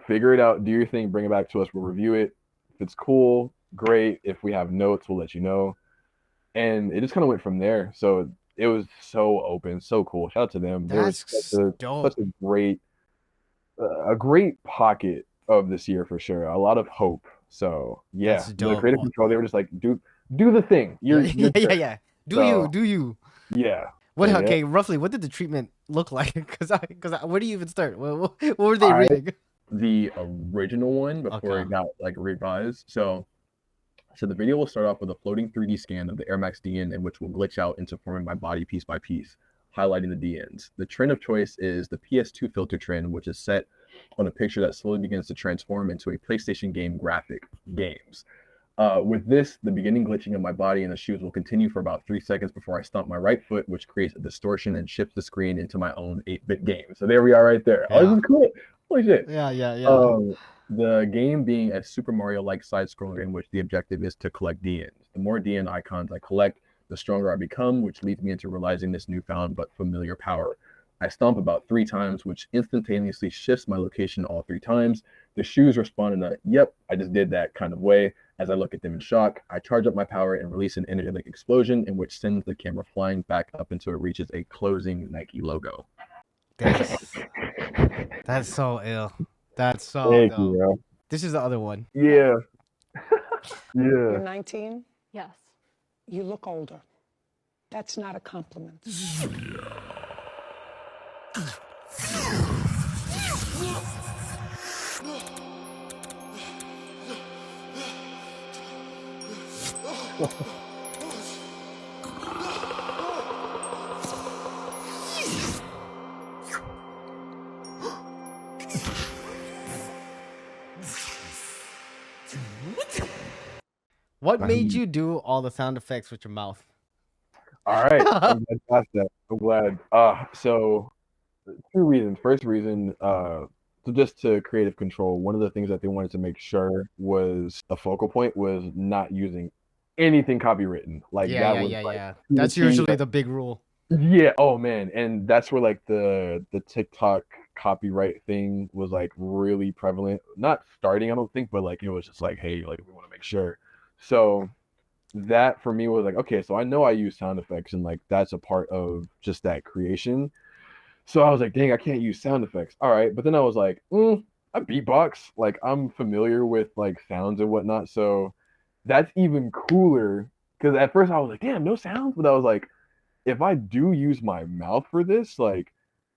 figure it out, do your thing, bring it back to us, we'll review it. If it's cool, great. If we have notes, we'll let you know. And it just kind of went from there. So it was so open, so cool. Shout out to them. They were That's dope. such a great pocket of this year for sure. A lot of hope. So yeah, That's the dope. creative control. They were just like, do the thing. You're yeah. good. Do So, you? Yeah. What? Yeah. Okay, roughly, what did the treatment look like? Because where do you even start? What were they reading? The original one before Okay. it got like revised. So the video will start off with a floating 3D scan of the Air Max DN, in which will glitch out into forming my body piece by piece, highlighting the DNs. The trend of choice is the PS2 filter trend, which is set on a picture that slowly begins to transform into a PlayStation game graphic games. With this, the beginning glitching of my body and the shoes will continue for about 3 seconds before I stomp my right foot, which creates a distortion and shifts the screen into my own 8-bit game. So there we are right there. Yeah. Oh, this is cool. Holy shit. Yeah. The game being a Super Mario-like side-scroller in which the objective is to collect DNs. The more DN icons I collect, the stronger I become, which leads me into realizing this newfound but familiar power. I stomp about 3 times, which instantaneously shifts my location all 3 times. The shoes respond in a, yep, I just did that kind of way. As I look at them in shock, I charge up my power and release an energetic explosion in which sends the camera flying back up until it reaches a closing Nike logo. That's that's so ill. That's so Thank you, dope. bro. This is the other one. Yeah, You're yeah. 19. Yes. You look older. That's not a compliment. What made you do all the sound effects with your mouth? All right, I'm glad you asked that. I'm glad. So two reasons. First reason, so just to creative control, one of the things that they wanted to make sure was a focal point was not using anything copywritten. Like that was like Yeah. to the That's T, usually like, the big rule. yeah, oh man, and that's where like the TikTok copyright thing was like really prevalent. Not starting, I don't think, but like it was just like, hey, like we want to make sure. So that for me was like, okay, so I know I use sound effects and like that's a part of just that creation. So I was like, dang, I can't use sound effects. All right, but then I was like, I beatbox. Like I'm familiar with like sounds and whatnot, so that's even cooler. Because at first I was like, damn, no sounds, but I was like, if I do use my mouth for this, like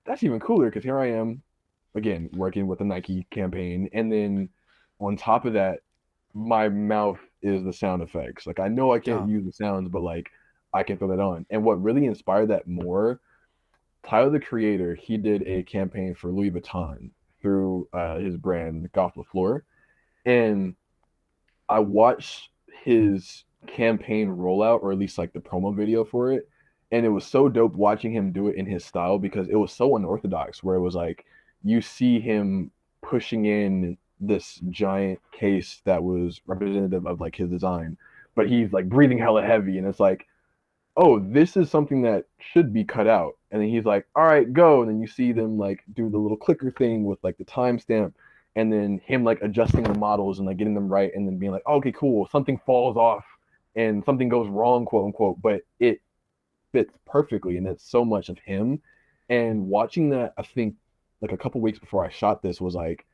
that's even cooler because here I am again working with the Nike campaign, and then on top of that, my mouth is the sound effects. Like I know I can't Oh. use the sounds, but like I can throw that on. And what really inspired that more, Tyler the Creator, he did a campaign for Louis Vuitton through his brand Golf the Floor, and I watched his campaign rollout, or at least like the promo video for it, and it was so dope watching him do it in his style because it was so unorthodox. Where it was like you see him pushing in this giant case that was representative of like his design, but he's like breathing hella heavy, and it's like, oh, this is something that should be cut out. And then he's like, all right, go. And then you see them like do the little clicker thing with like the timestamp, and then him like adjusting the models and like getting them right, and then being like, oh, okay, cool. Something falls off and something goes wrong, quote unquote, but it fits perfectly. And it's so much of him. And watching that, I think like a couple weeks before I shot this was like,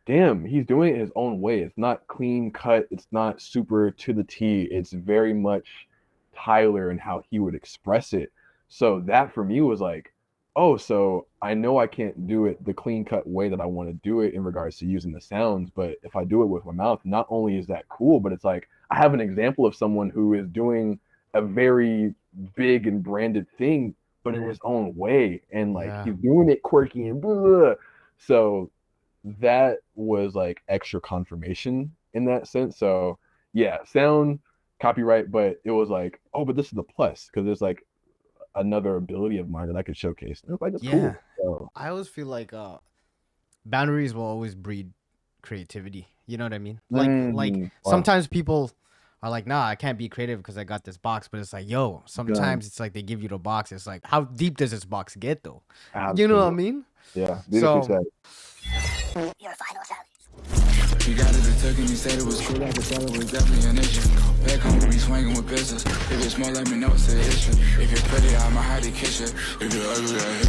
damn, he's doing it his own way. It's not clean cut. It's not super to the T. It's very much Tyler and how he would express it. So that for me was like, oh, so I know I can't do it the clean cut way that I want to do it in regards to using the sounds, but if I do it with my mouth, not only is that cool, but it's like I have an example of someone who is doing a very big and branded thing, but in his own way, and like Yeah. he's doing it quirky and blah. So that was like extra confirmation in that sense. So yeah, sound copyright, but it was like, oh, but this is the plus because there's like another ability of mine that I could showcase. And it was like, that's Yeah. cool. So, I always feel like boundaries will always breed creativity. You know what I mean? Like wow. sometimes people are like, nah, I can't be creative because I got this box. But it's like, yo, sometimes it's like they give you the box. It's like, how deep does this box get though? You know what I mean? Yeah, beautifully So- said. You're a final savage. You got it, it took and you said it was cool. I could tell it was definitely an issue. Back home, we be swinging with business. If it's more, let me know it's the issue. If you're pretty, I'ma hide to kiss you. If you're ugly, I hit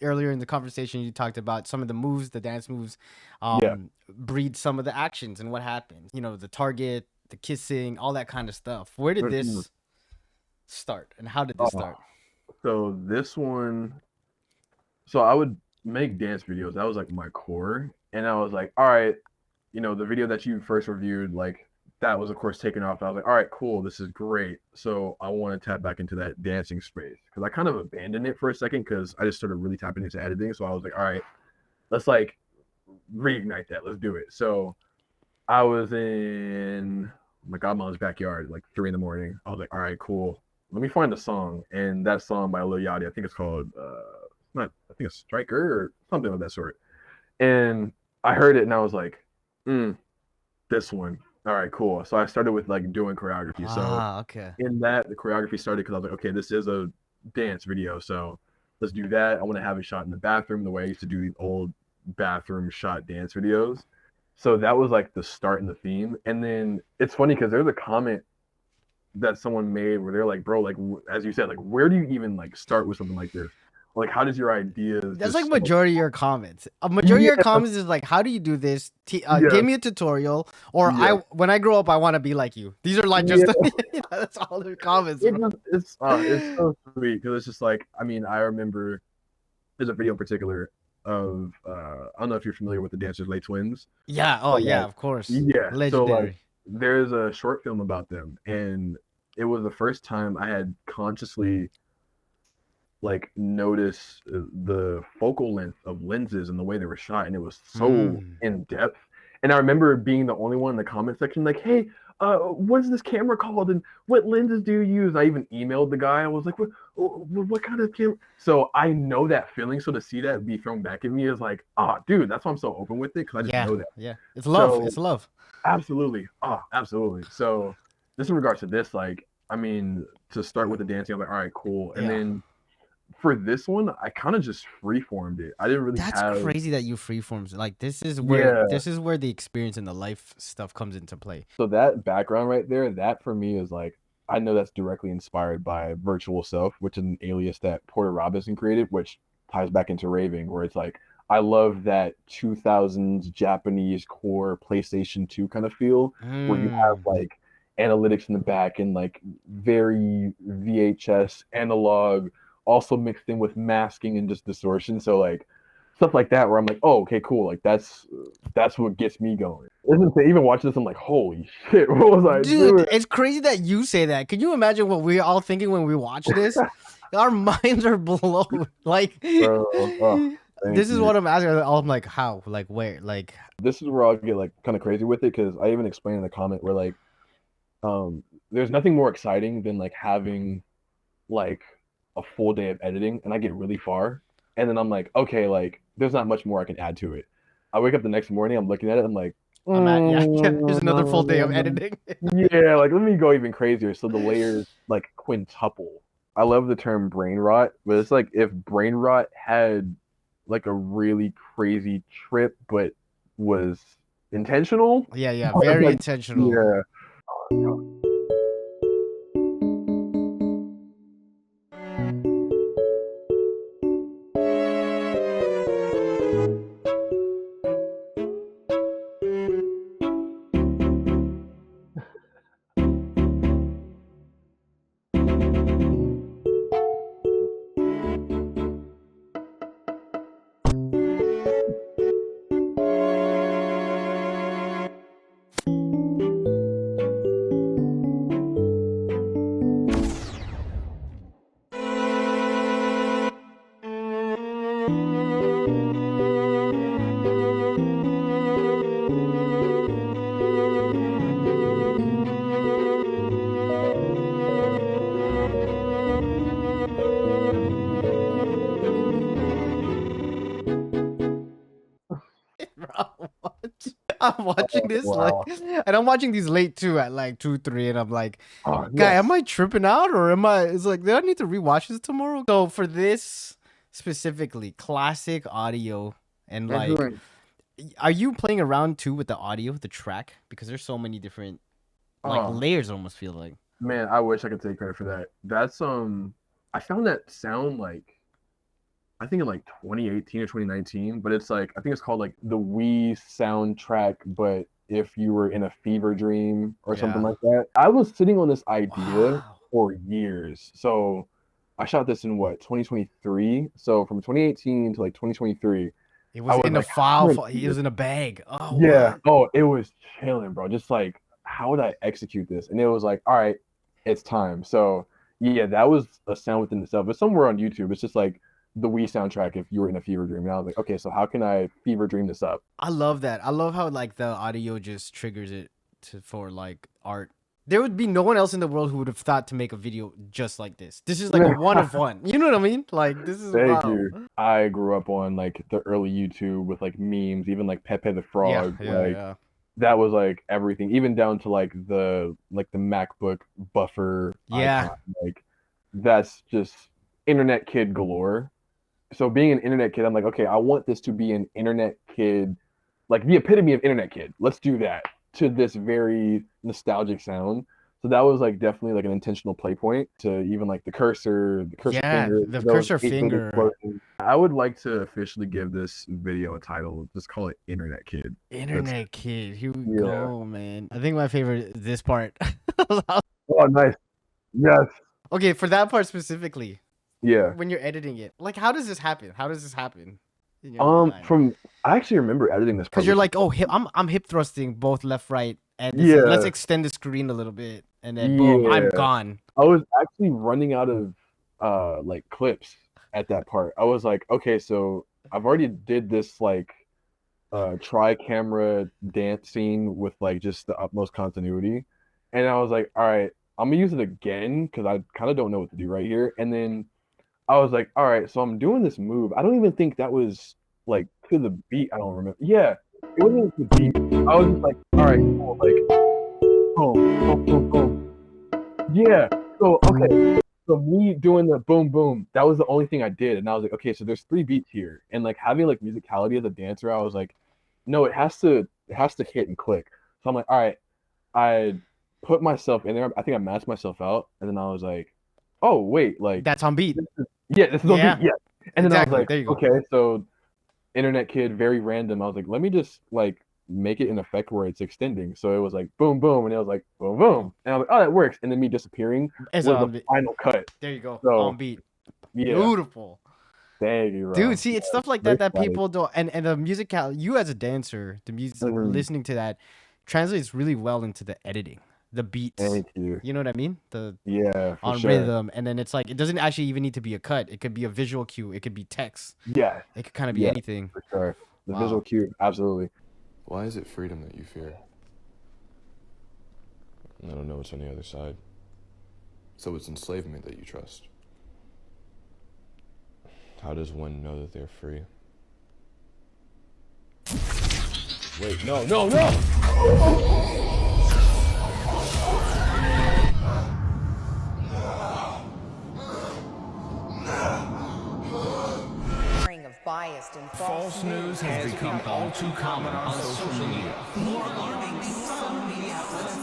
you. Earlier in the conversation, you talked about some of the moves, the dance moves, breed some of the actions and what happens. You know, the target, the kissing, all that kind of stuff. Where did this start, and how did this start? So this one, so I would make dance videos. That was like my core. And I was like, all right, the video that you first reviewed, like that was of course taken off. I was like, all right, cool, this is great. So I want to tap back into that dancing space because I kind of abandoned it for a second because I just started really tapping into editing. So I was like, all right, let's like reignite that. Let's do it. So I was in my godmother's backyard, like 3 a.m. I was like, all right, cool. Let me find a song. And that song by Lil Yachty, I think it's called, I think it's Striker or something of that sort. And I heard it and I was like, this one. All right, cool. So I started with like doing choreography. So Okay. in that, the choreography started because I was like, okay, this is a dance video. So let's do that. I want to have it shot in the bathroom the way I used to do these old bathroom shot dance videos. So that was like the start and the theme. And then it's funny because there's a comment that someone made where they're like, bro, like as you said, like where do you even like start with something like this? Like how does your ideas That's just like start? majority of your comments. A majority of your Yeah, comments is like, "How do you do this? yeah, Give me a tutorial." Or yeah, when I grow up, I want to be like you." These are like just yeah. that's all their comments, bro. It's so sweet because it's just like I mean I remember there's a video in particular of I don't know if you're familiar with the dancers Lay Twins, Yeah. Oh but yeah. like Of course. yeah, so like Legendary. there's a short film about them, and it was the first time I had consciously like noticed the focal length of lenses and the way they were shot, and it was so Mm. in depth. And I remember being the only one in the comment section, like, "Hey, what is this camera called? And what lenses do you use?" I even emailed the guy. I was like, "What kind of camera?" So I know that feeling. So to see that be thrown back at me is like, "Ah, oh, dude, that's why I'm so open with it because I just Yeah. know that." Yeah. It's love. So It's love. absolutely, oh, absolutely. So just in regards to this, like, I mean, to start with the dancing, I'm like, all right, cool, and Yeah. then for this one, I kind of just freeformed it. I didn't really That's have, crazy that you freeforms. Like yeah. this is where the experience and the life stuff comes into play. So that background right there, that for me is like, I know that's directly inspired by Virtual Self, which is an alias that Porter Robinson created, which ties back into raving, where it's like, I love that 2000s Japanese core PlayStation 2 kind of feel, where you have Mm. like analytics in the back and like very VHS analog, also mixed in with masking and just distortion. So like stuff like that, where I'm like, oh, okay, cool. Like that's what gets me going. Even watching this, I'm like, holy shit, what was I Dude, doing? it's crazy that you say that. Can you imagine what we're all thinking when we watch this? Our minds are blown. Like, Bro, oh, thank this is you. what I'm asking. I'm like, how? Like, where? Like, This is where I'll get like kind of crazy with it because I even explained in the comment where like um there's nothing more exciting than like having like a full day of editing and I get really far and then I'm like, okay, like there's not much more I can add to it. I wake up the next morning, I'm looking at it, I'm like, I'm at, yeah, yeah. Here's another full day of mm, editing. yeah, like let me go even crazier. So the layers like quintuple. I love the term brain rot, but it's like if brain rot had like a really crazy trip, but was intentional. Yeah, yeah. Very Like, intentional. yeah. Bro, what? I'm watching this like, Wow. and I'm watching these late too at like 2, 3, and I'm like, Oh, guy, yes. am I tripping out or am I? It's like, do I need to rewatch this tomorrow? So for this specifically, classic audio and like, are you playing around too with the audio, the track? Because there's so many different like Oh, layers. I almost feel like. man, I wish I could take credit for that. That's I found that sound like I think in like 2018 or 2019, but it's like I think it's called like the Wii soundtrack, but if you were in a fever dream or something Yeah. like that. I was sitting on this idea Wow. for years. So I shot this in what 2023. So from 2018 to like 2023, It I was was in a like, how file. do I do It was this? in a bag. Oh, Yeah. what? Oh, it was chilling, bro. Just like how would I execute this? And it was like, all right, it's time. So yeah, that was a sound within itself. It's somewhere on YouTube. It's just like the Wii soundtrack if you were in a fever dream. And I was like, okay, so how can I fever dream this up? I love that. I love how like the audio just triggers it for like art. There would be no one else in the world who would have thought to make a video just like this. This is like a one of one. You know what I mean? Like this is Thank wow. you. I grew up on like the early YouTube with like memes, even like Pepe the Yeah, Frog. yeah, Like yeah. that was like everything, even down to like the MacBook buffer Yeah. icon. Like that's just internet kid galore. So being an internet kid, I'm like, okay, I want this to be an internet kid, like the epitome of internet kid. Let's do that to this very nostalgic sound. So that was like definitely like an intentional play point to even like the cursor Yeah, finger, the those cursor 8-bit finger. explosions. I would like to officially give this video a title. Just call it Internet Kid. Internet Kid. Here we Yeah. go, man. I think my favorite is this part. Oh, nice. Yes. Okay, for that part specifically, Yeah. when you're editing it, like, how does this happen? How does this happen in your mind? I actually remember editing this part. Because you're like, oh, I'm hip thrusting both left, right, and this Yeah. let's extend the screen a little bit, and then boom, I'm Yeah. gone. I was actually running out of like clips at that part. I was like, okay, so I've already did this like tri-camera dance scene with like just the utmost continuity. And I was like, all right, I'm gonna use it again because I kind of don't know what to do right here. And then I was like, all right, so I'm doing this move. I don't even think that was like to the beat. I don't remember. Yeah, it wasn't even to the beat. I was just like, all right, cool, like boom, boom, boom, boom. Yeah. So okay. So me doing the boom boom, that was the only thing I did. And I was like, okay, so there's 3 beats here. And like having like musicality as a dancer, I was like, no, it has to hit and click. So I'm like, all right, I put myself in there. I think I matched myself out, and then I was like, oh wait, like That's on beat. this is on Yeah. beat, yeah. And then Exactly. I was There you like, go. okay, so Internet Kid, very random. I was like, let me just like make it an effect where it's extending. So it was like boom boom, and it was like boom boom, and I was like, oh, that works. And then me disappearing It's was on the beat. final cut. There you go. So, On beat. Yeah, Beautiful. thank you, bro. Dude, see, it's stuff like very that flattered. people don't, and the musical, you as a dancer, the music, listening to that translates really well into the editing, the beats. Thank you. You know what I mean? Yeah, for on sure. rhythm, and then it's like it doesn't actually even need to be a cut. It could be a visual cue. It could be text. Yeah, It could kind of be Yeah. anything. for sure. The Wow. visual cue, absolutely. Why is it freedom that you fear? I don't know what's on the other side. So it's enslavement that you trust. How does one know that they're free? Wait, no! Of biased and False news has become all too common on social media. More alarming, some media outlets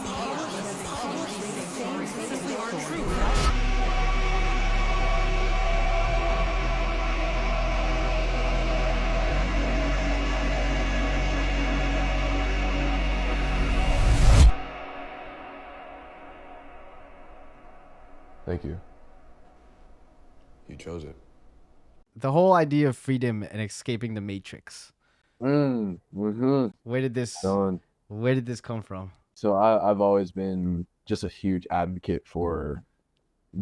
Thank you. You chose it. The whole idea of freedom and escaping the matrix. Mm-hmm. Where did this? Done. Where did this come from? So I've always been just a huge advocate for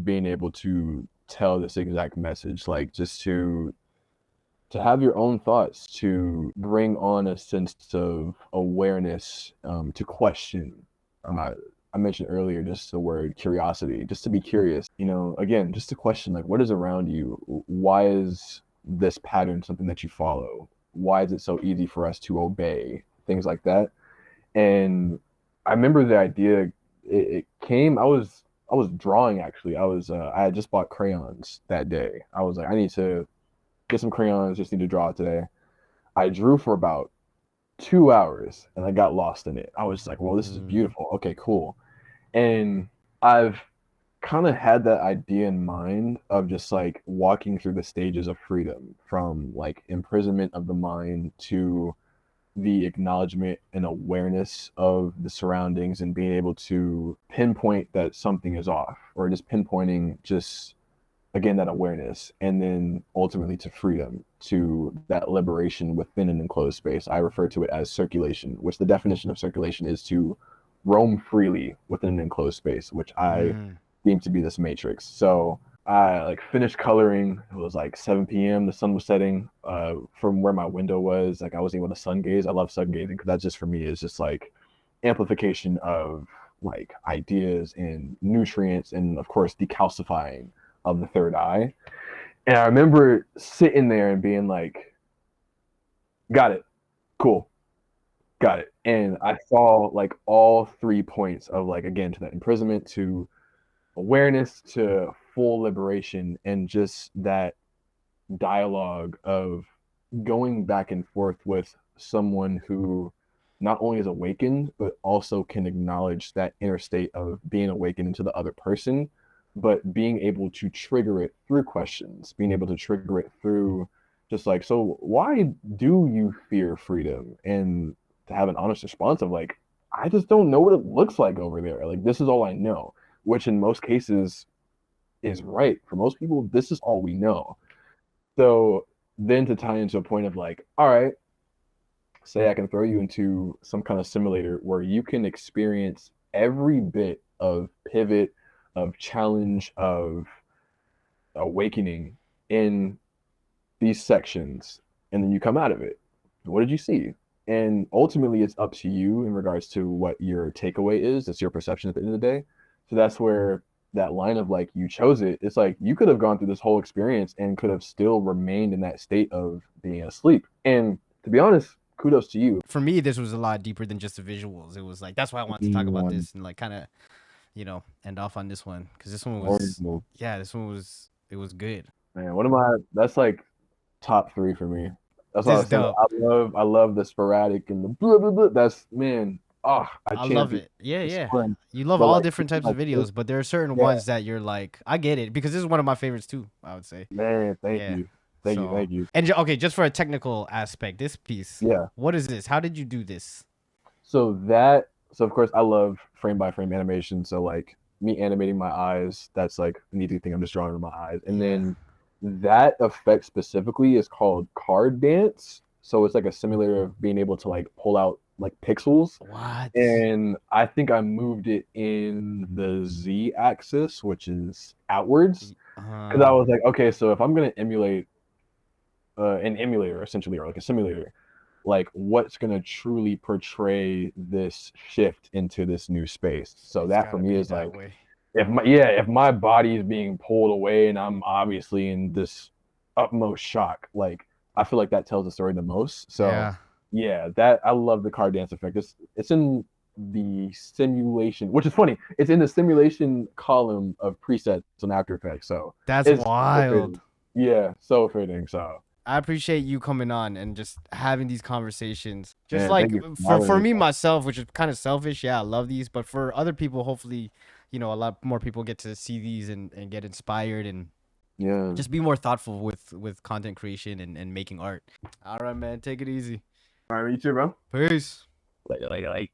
being able to tell this exact message, like just to have your own thoughts, to bring on a sense of awareness, to question. I mentioned earlier just the word curiosity, just to be curious, again, just to question like what is around you? Why is this pattern something that you follow? Why is it so easy for us to obey? Things like that. And I remember the idea, it came, I was drawing actually. I had just bought crayons that day. I was like, I need to get some crayons, just need to draw today. I drew for about 2 hours and I got lost in it. I was like, well, this is beautiful. Okay, cool. And I've kind of had that idea in mind of just like walking through the stages of freedom, from like imprisonment of the mind to the acknowledgement and awareness of the surroundings and being able to pinpoint that something is off, or just pinpointing just again that awareness, and then ultimately to freedom, to that liberation within an enclosed space. I refer to it as circulation, which the definition of circulation is to roam freely within an enclosed space, which I deem to be this matrix. So I like finished coloring. It was like 7 p.m. The sun was setting. From where my window was, like I was able to sun gaze. I love sun gazing because that's just for me is just like amplification of like ideas and nutrients, and of course decalcifying of the third eye. And I remember sitting there and being like, got it, cool, got it. And I saw like all 3 points of like, again, to that imprisonment, to awareness, to full liberation, and just that dialogue of going back and forth with someone who not only is awakened, but also can acknowledge that inner state of being awakened into the other person, but being able to trigger it through questions, being able to trigger it through just like, so why do you fear freedom? And to have an honest response of like, I just don't know what it looks like over there. Like, this is all I know, which in most cases is right. For most people, this is all we know. So then to tie into a point of like, all right, say I can throw you into some kind of simulator where you can experience every bit of pivot, of challenge, of awakening in these sections, and then you come out of it. What did you see? And ultimately, it's up to you in regards to what your takeaway is. It's your perception at the end of the day. So that's where that line of like, you chose it. It's like you could have gone through this whole experience and could have still remained in that state of being asleep. And to be honest, kudos to you. For me, this was a lot deeper than just the visuals. It was like, that's why I wanted to talk about One this and like kind of, end off on this one. Because this one was, horrible. yeah, it was good. Man, that's like top three for me. That's This why I is was saying dope. I love the sporadic and the blah blah blah. That's man, I I love champion it. Yeah, this yeah. one. You love But all like different types like of this, videos, but there are certain yeah, ones that you're like, I get it, because this is one of my favorites too, I would say. man, thank Yeah. you. So, Thank you. and okay, just for a technical aspect, this piece, Yeah. what is this? How did you do this? So of course I love frame by frame animation. So like me animating my eyes, that's like an easy thing. I'm just drawing with my eyes. And Yeah. then that effect specifically is called card dance. So it's like a simulator of being able to like pull out like pixels. What? And I think I moved it in the Z axis, which is outwards. Because I was like, okay, so if I'm gonna emulate an emulator essentially, or like a simulator, like what's gonna truly portray this shift into this new space. So It's that for gotta me be is that like, way. if my body is being pulled away and I'm obviously in this utmost shock, like I feel like that tells the story the most. So Yeah. yeah, that I love the car dance effect. It's in the simulation, which is funny. It's in the simulation column of presets on After Effects. So That's it's so wild. fitting. Yeah, so fitting. So I appreciate you coming on and just having these conversations. Just man, like thank you for for having me. me myself, which is kind of selfish. Yeah, I love these, but for other people, hopefully, a lot more people get to see these and get inspired and Yeah. just be more thoughtful with content creation and making art. All right, man, take it easy. All right, you too, bro. Peace. Like